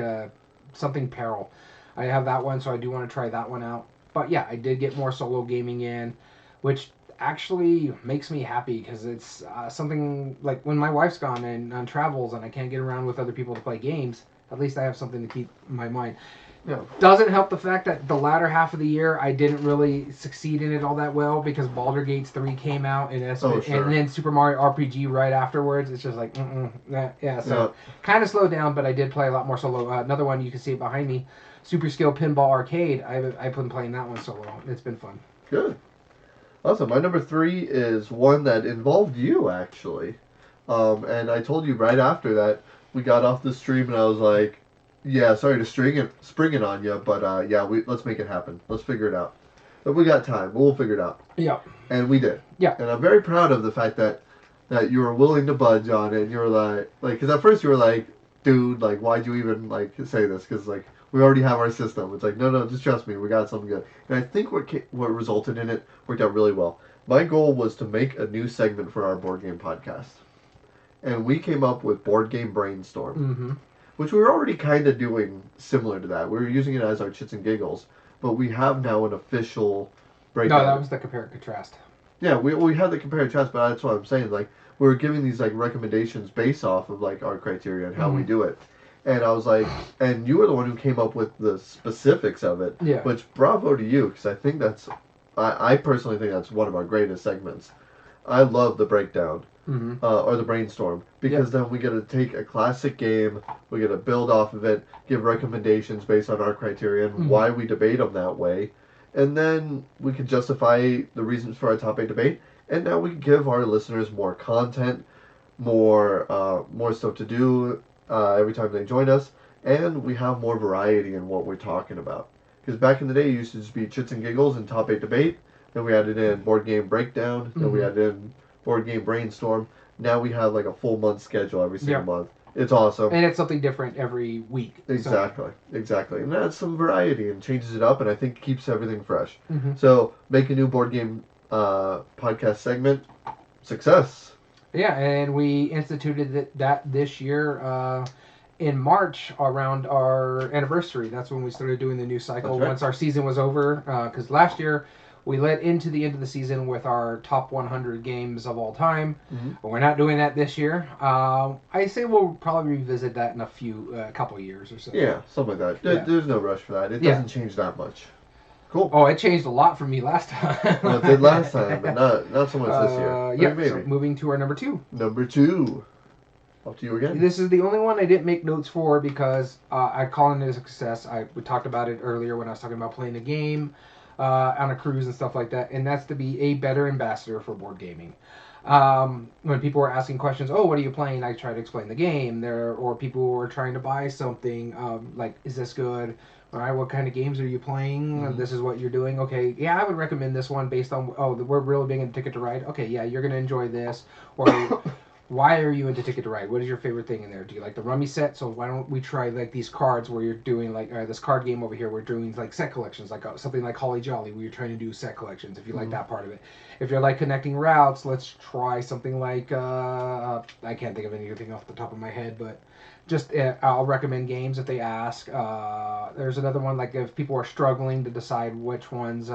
something Peril. I have that one, so I do want to try that one out. But yeah, I did get more solo gaming in, which actually makes me happy because it's something like when my wife's gone and on travels and I can't get around with other people to play games, at least I have something to keep in my mind. Yeah. Doesn't help the fact that the latter half of the year I didn't really succeed in it all that well because Baldur's Gate 3 came out and then Super Mario RPG right afterwards. It's just like, so kind of slowed down, but I did play a lot more solo. Another one, you can see it behind me, Super Skill Pinball Arcade. I've been playing that one solo. It's been fun. Good. Awesome. My number 3 is one that involved you, actually. And I told you right after that, we got off the stream, and I was like, yeah, sorry to spring it on you, but let's make it happen. Let's figure it out. But we got time. We'll figure it out. Yeah. And we did. Yeah. And I'm very proud of the fact that you were willing to budge on it, and you were like, because at first you were like, dude, like, why'd you even, like, say this? Because, like, we already have our system. It's like, no, just trust me. We got something good. And I think what resulted in it worked out really well. My goal was to make a new segment for our board game podcast. And we came up with Board Game Brainstorm, which we were already kind of doing similar to that. We were using it as our chits and giggles, but we have now an official breakdown. No, that was the compare and contrast. Yeah, we had the compare and contrast, but that's what I'm saying. Like, we were giving these, like, recommendations based off of, like, our criteria and how we do it. And I was like, and you were the one who came up with the specifics of it. Yeah. Which, bravo to you, because I think that's I personally think that's one of our greatest segments. I love the breakdown. Or the brainstorm, because then we get to take a classic game, we get to build off of it, give recommendations based on our criteria and why we debate them that way, and then we can justify the reasons for our topic debate, and now we can give our listeners more content, more stuff to do every time they join us, and we have more variety in what we're talking about. Because back in the day, it used to just be chits and giggles and top 8 debate, then we added in board game breakdown, then we added in board game brainstorm. Now we have like a full month schedule every single month. It's awesome. And it's something different every week. Exactly. And that's some variety and changes it up, and I think keeps everything fresh. So make a new board game podcast segment. Success. Yeah, and we instituted that this year in March around our anniversary. That's when we started doing the new cycle once our season was over. Because last year we led into the end of the season with our top 100 games of all time. But we're not doing that this year. I say we'll probably revisit that in a couple years or so. Yeah, something like that. There's no rush for that. It doesn't change that much. Cool. Oh, it changed a lot for me last time. Well, it did last time, but not so much this year. Yeah, so moving to our number 2. Number 2. Up to you again. This is the only one I didn't make notes for because I call it a success. We talked about it earlier when I was talking about playing a game on a cruise and stuff like that, and that's to be a better ambassador for board gaming. When people were asking questions, oh, what are you playing? I try to explain the game there, or people were trying to buy something, like, is this good? All right, what kind of games are you playing? This is what you're doing. Okay, yeah, I would recommend this one based on, we're really big into Ticket to Ride. Okay, yeah, you're going to enjoy this. Or why are you into Ticket to Ride? What is your favorite thing in there? Do you like the rummy set? So why don't we try like these cards where you're doing like this card game over here? We're doing like set collections, like something like Holly Jolly, where you're trying to do set collections. If you like that part of it, if you're like connecting routes, let's try something like I can't think of anything off the top of my head, but just I'll recommend games if they ask. There's another one like if people are struggling to decide which ones,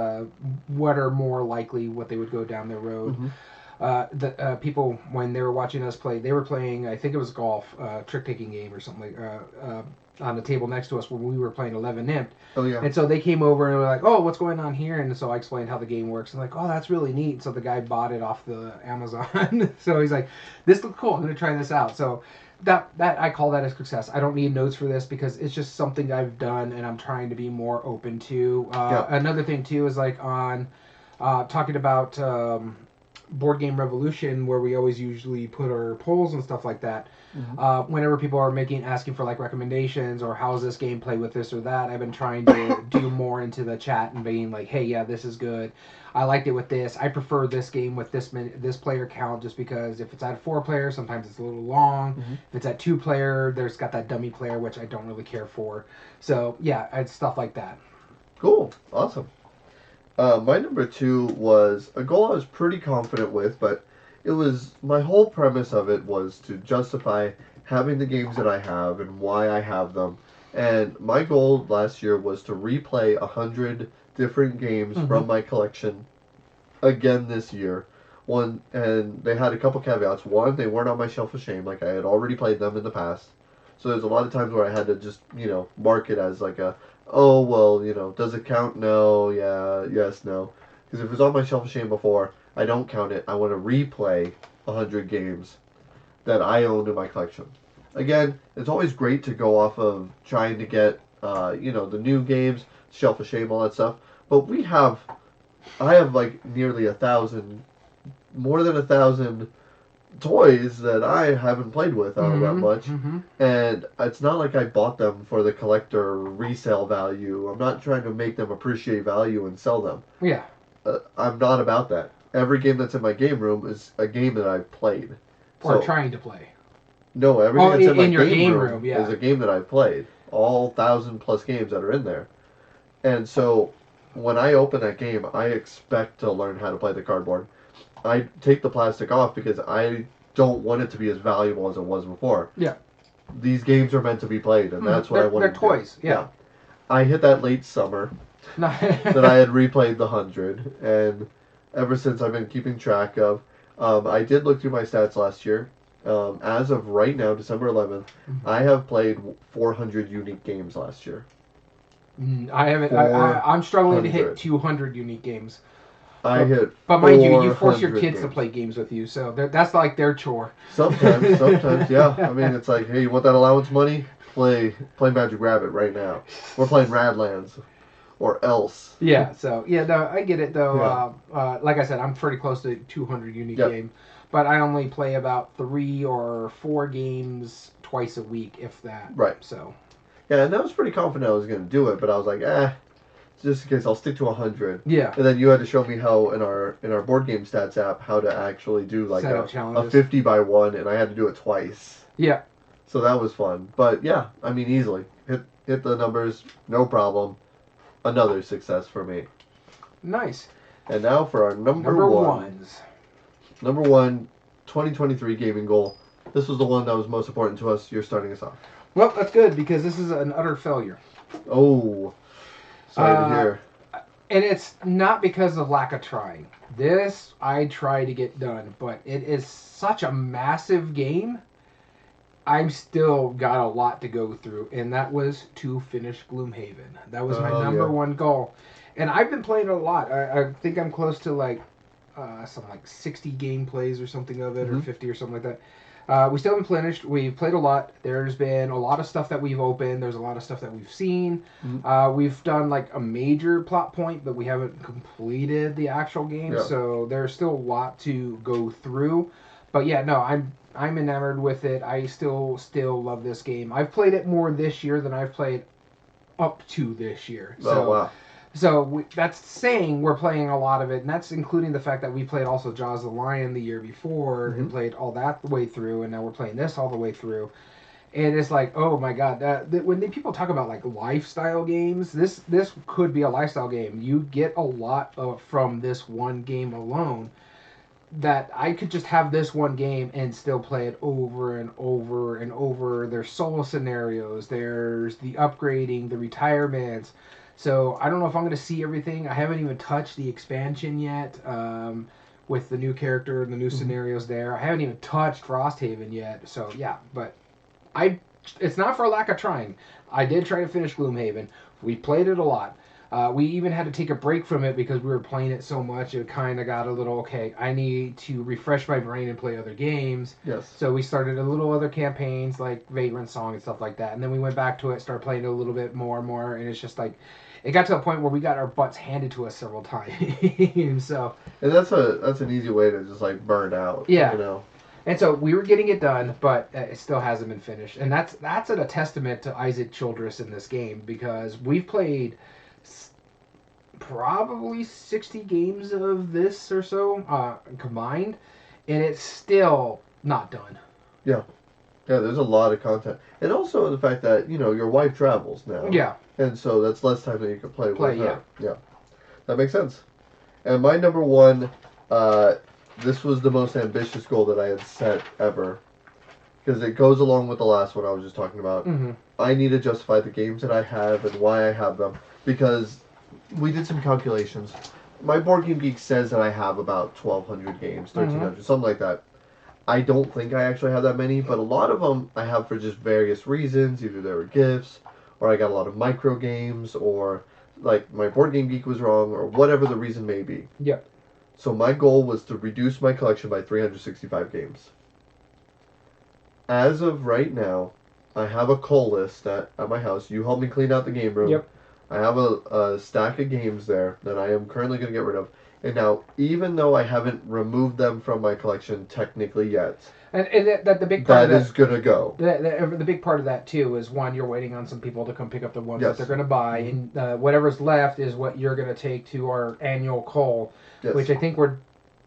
what are more likely what they would go down their road. The people, when they were watching us play, they were playing, I think it was golf, trick-taking game or something like on the table next to us when we were playing 11 Imp. Oh, yeah. And so they came over and were like, oh, what's going on here? And so I explained how the game works. And like, oh, that's really neat. So the guy bought it off the Amazon. So he's like, this looks cool. I'm going to try this out. So that I call that a success. I don't need notes for this because it's just something I've done and I'm trying to be more open to. Another thing, too, is like on talking about Board Game Revolution, where we always usually put our polls and stuff like that. Whenever people are asking for like recommendations or how's this game play with this or that, I've been trying to do more into the chat and being like, hey, yeah, this is good. I liked it with this. I prefer this game with this player count just because if it's at 4 players, sometimes it's a little long. If it's at 2 player, there's got that dummy player, which I don't really care for. So yeah, it's stuff like that. Cool. Awesome. My number 2 was a goal I was pretty confident with, but it was, my whole premise of it was to justify having the games that I have and why I have them. And my goal last year was to replay 100 different games from my collection again this year. And they had a couple caveats. One, they weren't on my shelf of shame, like I had already played them in the past. So there's a lot of times where I had to just, mark it as like oh, well, does it count? No, yeah, yes, no. Because if it was on my shelf of shame before, I don't count it. I want to replay 100 games that I owned in my collection. Again, it's always great to go off of trying to get, the new games, shelf of shame, all that stuff. But I have like nearly 1,000, more than 1,000 toys that I haven't played with that much, and it's not like I bought them for the collector resale value. I'm not trying to make them appreciate value and sell them. Yeah. I'm not about that. Every game that's in my game room is a game that I've played. Or trying to play. No, everything that's in my game room yeah. is a game that I've played. All 1,000+ games that are in there. And so, when I open that game, I expect to learn how to play the cardboard. I take the plastic off because I don't want it to be as valuable as it was before. Yeah. These games are meant to be played, and that's what I want to do. They're toys, yeah. I hit that late summer that I had replayed the 100, and ever since I've been keeping track of. I did look through my stats last year. As of right now, December 11th, I have played 400 unique games last year. I haven't. I'm struggling to hit 200 unique games. I hit But mind you force your 400 kids to games. play games with you, so that's like their chore. Sometimes, yeah. I mean, it's like, hey, you want that allowance money? Play Magic Rabbit right now. We're playing Radlands, or else. Yeah, so yeah, no, I get it though. Yeah. Like I said, I'm pretty close to 200 unique Yep. game, but I only play about 3 or 4 games twice a week, if that. Right. So. Yeah, and I was pretty confident I was going to do it, but I was like, just in case, I'll stick to 100. Yeah. And then you had to show me how in our board game stats app how to actually do like Set up a challenges. 50 by 1, and I had to do it twice. Yeah. So that was fun. But yeah, I mean, easily hit the numbers, no problem. Another success for me. Nice. And now for our number ones. Number one, 2023 gaming goal. This was the one that was most important to us. You're starting us off. Well, that's good because this is an utter failure. Oh, sorry to hear. And it's not because of lack of trying. This I try to get done, but it is such a massive game. I've still got a lot to go through, and that was to finish Gloomhaven. That was my number one goal. And I've been playing it a lot. I think I'm close to something like 60 gameplays or something of it, or 50 or something like that. We still haven't finished. We've played a lot. There's been a lot of stuff that we've opened. There's a lot of stuff that we've seen. We've done like a major plot point, but we haven't completed the actual game. Yeah. So there's still a lot to go through. But yeah, no, I'm enamored with it. I still love this game. I've played it more this year than I've played up to this year. Oh, wow. So that's saying we're playing a lot of it, and that's including the fact that we played also Jaws the Lion the year before and played all that the way through, and now we're playing this all the way through. And it's like, oh my god, when people talk about like lifestyle games, this could be a lifestyle game. You get a lot from this one game alone. That I could just have this one game and still play it over and over and over. There's solo scenarios, there's the upgrading, the retirements. So I don't know if I'm going to see everything. I haven't even touched the expansion yet with the new character and the new scenarios there. I haven't even touched Frosthaven yet. So yeah, but it's not for a lack of trying. I did try to finish Gloomhaven. We played it a lot. We even had to take a break from it because we were playing it so much. It kind of got a little, okay, I need to refresh my brain and play other games. Yes. So we started a little other campaigns like Vagrant Song and stuff like that. And then we went back to it, started playing it a little bit more and more. And it's just like, it got to a point where we got our butts handed to us several times. So. And that's an easy way to just like burn out. Yeah. You know. And so we were getting it done, but it still hasn't been finished. And that's a testament to Isaac Childress in this game because we've played probably 60 games of this or so combined, and it's still not done. Yeah, there's a lot of content. And also the fact that, your wife travels now. Yeah. And so that's less time that you can play with her. Yeah. That makes sense. And my number one, this was the most ambitious goal that I had set ever. Because it goes along with the last one I was just talking about. I need to justify the games that I have and why I have them. Because we did some calculations. My Board Game Geek says that I have about 1,200 games, 1,300, something like that. I don't think I actually have that many, but a lot of them I have for just various reasons. Either they were gifts, or I got a lot of micro games, or like my Board Game Geek was wrong, or whatever the reason may be. Yep. So my goal was to reduce my collection by 365 games. As of right now, I have a cull list at my house. You helped me clean out the game room. Yep. I have a stack of games there that I am currently going to get rid of. And now, even though I haven't removed them from my collection technically yet, and the big part that is going to go. The big part of that, too, is one, you're waiting on some people to come pick up the ones that they're going to buy, and whatever's left is what you're going to take to our annual cull, which I think we're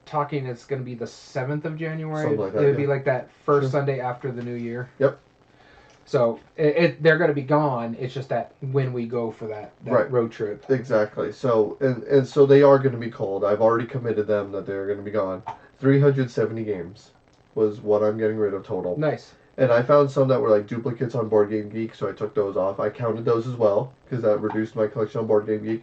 talking it's going to be the 7th of January. Something like that, it would be like that first Sunday after the New Year. Yep. So they're going to be gone. It's just that when we go for that road trip. Exactly. So and so they are going to be culled. I've already committed them that they're going to be gone. 370 games was what I'm getting rid of total. Nice. And I found some that were like duplicates on Board Game Geek, so I took those off. I counted those as well because that reduced my collection on Board Game Geek.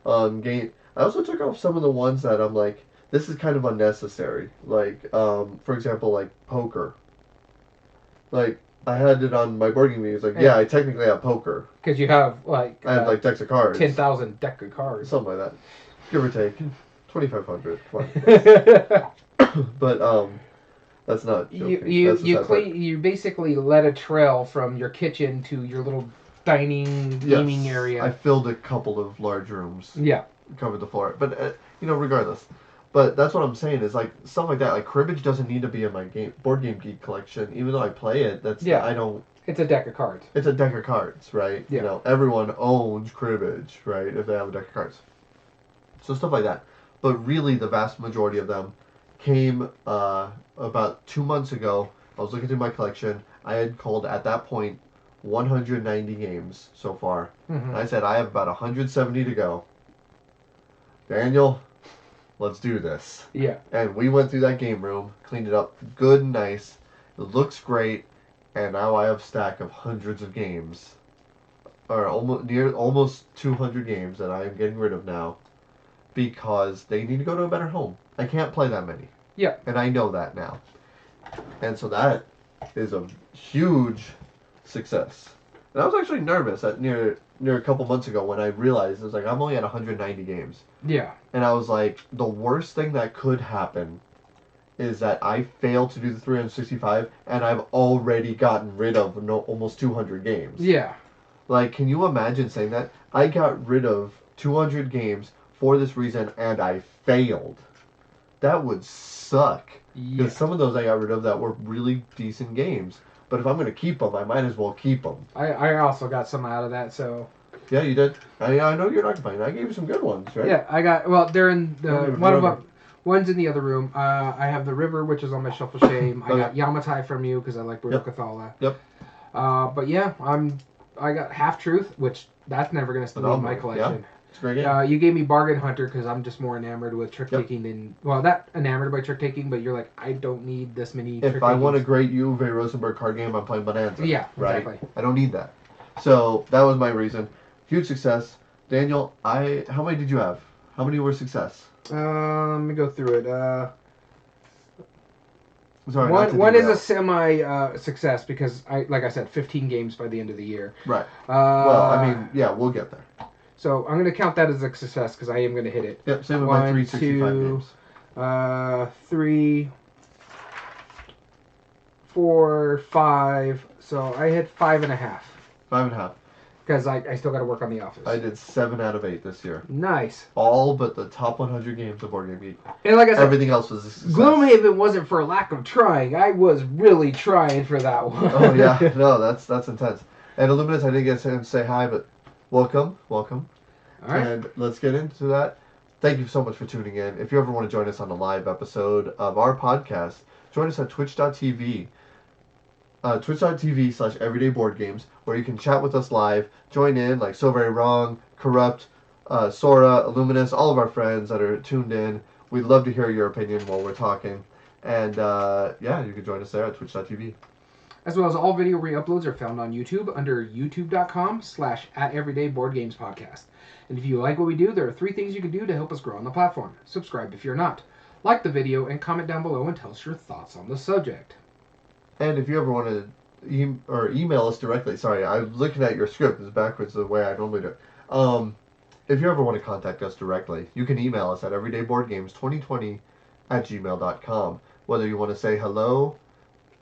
I also took off some of the ones that I'm like, this is kind of unnecessary. Like, for example, like poker. Like, I had it on my Board Game Geek. It's like, yeah, I technically have poker. Because you have, like... I have, like, decks of cards. 10,000 deck of cards. Something like that. Give or take. 2,500. Come on. But that's not joking. You basically led a trail from your kitchen to your little dining gaming area. I filled a couple of large rooms. Yeah. Covered the floor. But regardless. But that's what I'm saying is like stuff like that. Like cribbage doesn't need to be in my board game geek collection, even though I play it. I don't. It's a deck of cards. It's a deck of cards, right? Yeah. Everyone owns cribbage, right? If they have a deck of cards. So stuff like that. But really, the vast majority of them came about 2 months ago. I was looking through my collection. I had culled at that point 190 games so far. Mm-hmm. And I said I have about 170 to go. Daniel, let's do this. Yeah. And we went through that game room, cleaned it up good and nice. It looks great, and now I have a stack of hundreds of games, or almost 200 games that I am getting rid of now, because they need to go to a better home. I can't play that many. Yeah. And I know that now. And so that is a huge success. And I was actually nervous at near a couple months ago when I realized it was like I'm only at 190 games. Yeah. And I was like, the worst thing that could happen is that I fail to do the 365 and I've already gotten rid of almost 200 games. Yeah. Like, can you imagine saying that? I got rid of 200 games for this reason and I failed. That would suck. Yeah. Because some of those I got rid of that were really decent games. But if I'm going to keep them, I might as well keep them. I also got some out of that, so... Yeah, you did. I know you're not complaining. I gave you some good ones, right? Yeah, I got... Well, they're in the... One's in the other room. I have the River, which is on my shelf of shame. I got Yamatai from you, because I like Bruno Cathala. Yep. But yeah, I got Half Truth, which that's never going to stay in my collection. Yeah. It's a great game. You gave me Bargain Hunter because I'm just more enamored with trick taking than not enamored by trick taking, but you're like, I don't need this many. If I want a great Uwe Rosenberg card game, I'm playing Bonanza. Yeah, right. Exactly. I don't need that. So that was my reason. Huge success, Daniel. How many did you have? How many were success? Let me go through it. Sorry, one is a semi success because like I said, 15 games by the end of the year. Right. Well, I mean, yeah, we'll get there. So I'm going to count that as a success because I am going to hit it. Yep, same with my 365 games. 3, 4, 5. So I hit 5.5. 5.5. Because I still got to work on The Office. I did 7 out of 8 this year. Nice. All but the top 100 games of Board Game Geek. And like I said, everything else was a success. Gloomhaven wasn't for lack of trying. I was really trying for that one. Oh yeah, no, that's intense. And Illuminus, I didn't get to say hi, but welcome. All right. And let's get into that. Thank you so much for tuning in. If you ever want to join us on a live episode of our podcast, join us at twitch.tv. Twitch.tv/everydayboardgames, where you can chat with us live, join in, like So Very Wrong, Corrupt, Sora, Illuminus, all of our friends that are tuned in. We'd love to hear your opinion while we're talking. And you can join us there at twitch.tv. As well as all video re-uploads are found on YouTube under youtube.com/@everydayboardgamespodcast. And if you like what we do, there are 3 things you can do to help us grow on the platform. Subscribe if you're not. Like the video and comment down below and tell us your thoughts on the subject. And if you ever want to email us directly, sorry, I'm looking at your script. It's backwards the way I normally do it. If you ever want to contact us directly, you can email us at everydayboardgames2020@gmail.com. Whether you want to say hello,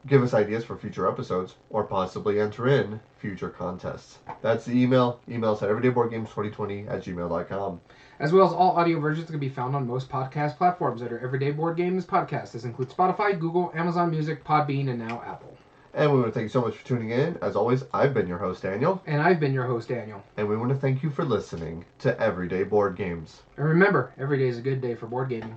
give us ideas for future episodes, or possibly enter in future contests. That's the email. Email us at everydayboardgames2020@gmail.com. As well as all audio versions can be found on most podcast platforms under Everyday Board Games Podcast. This includes Spotify, Google, Amazon Music, Podbean, and now Apple. And we want to thank you so much for tuning in. As always, I've been your host, Daniel. And I've been your host, Daniel. And we want to thank you for listening to Everyday Board Games. And remember, every day is a good day for board gaming.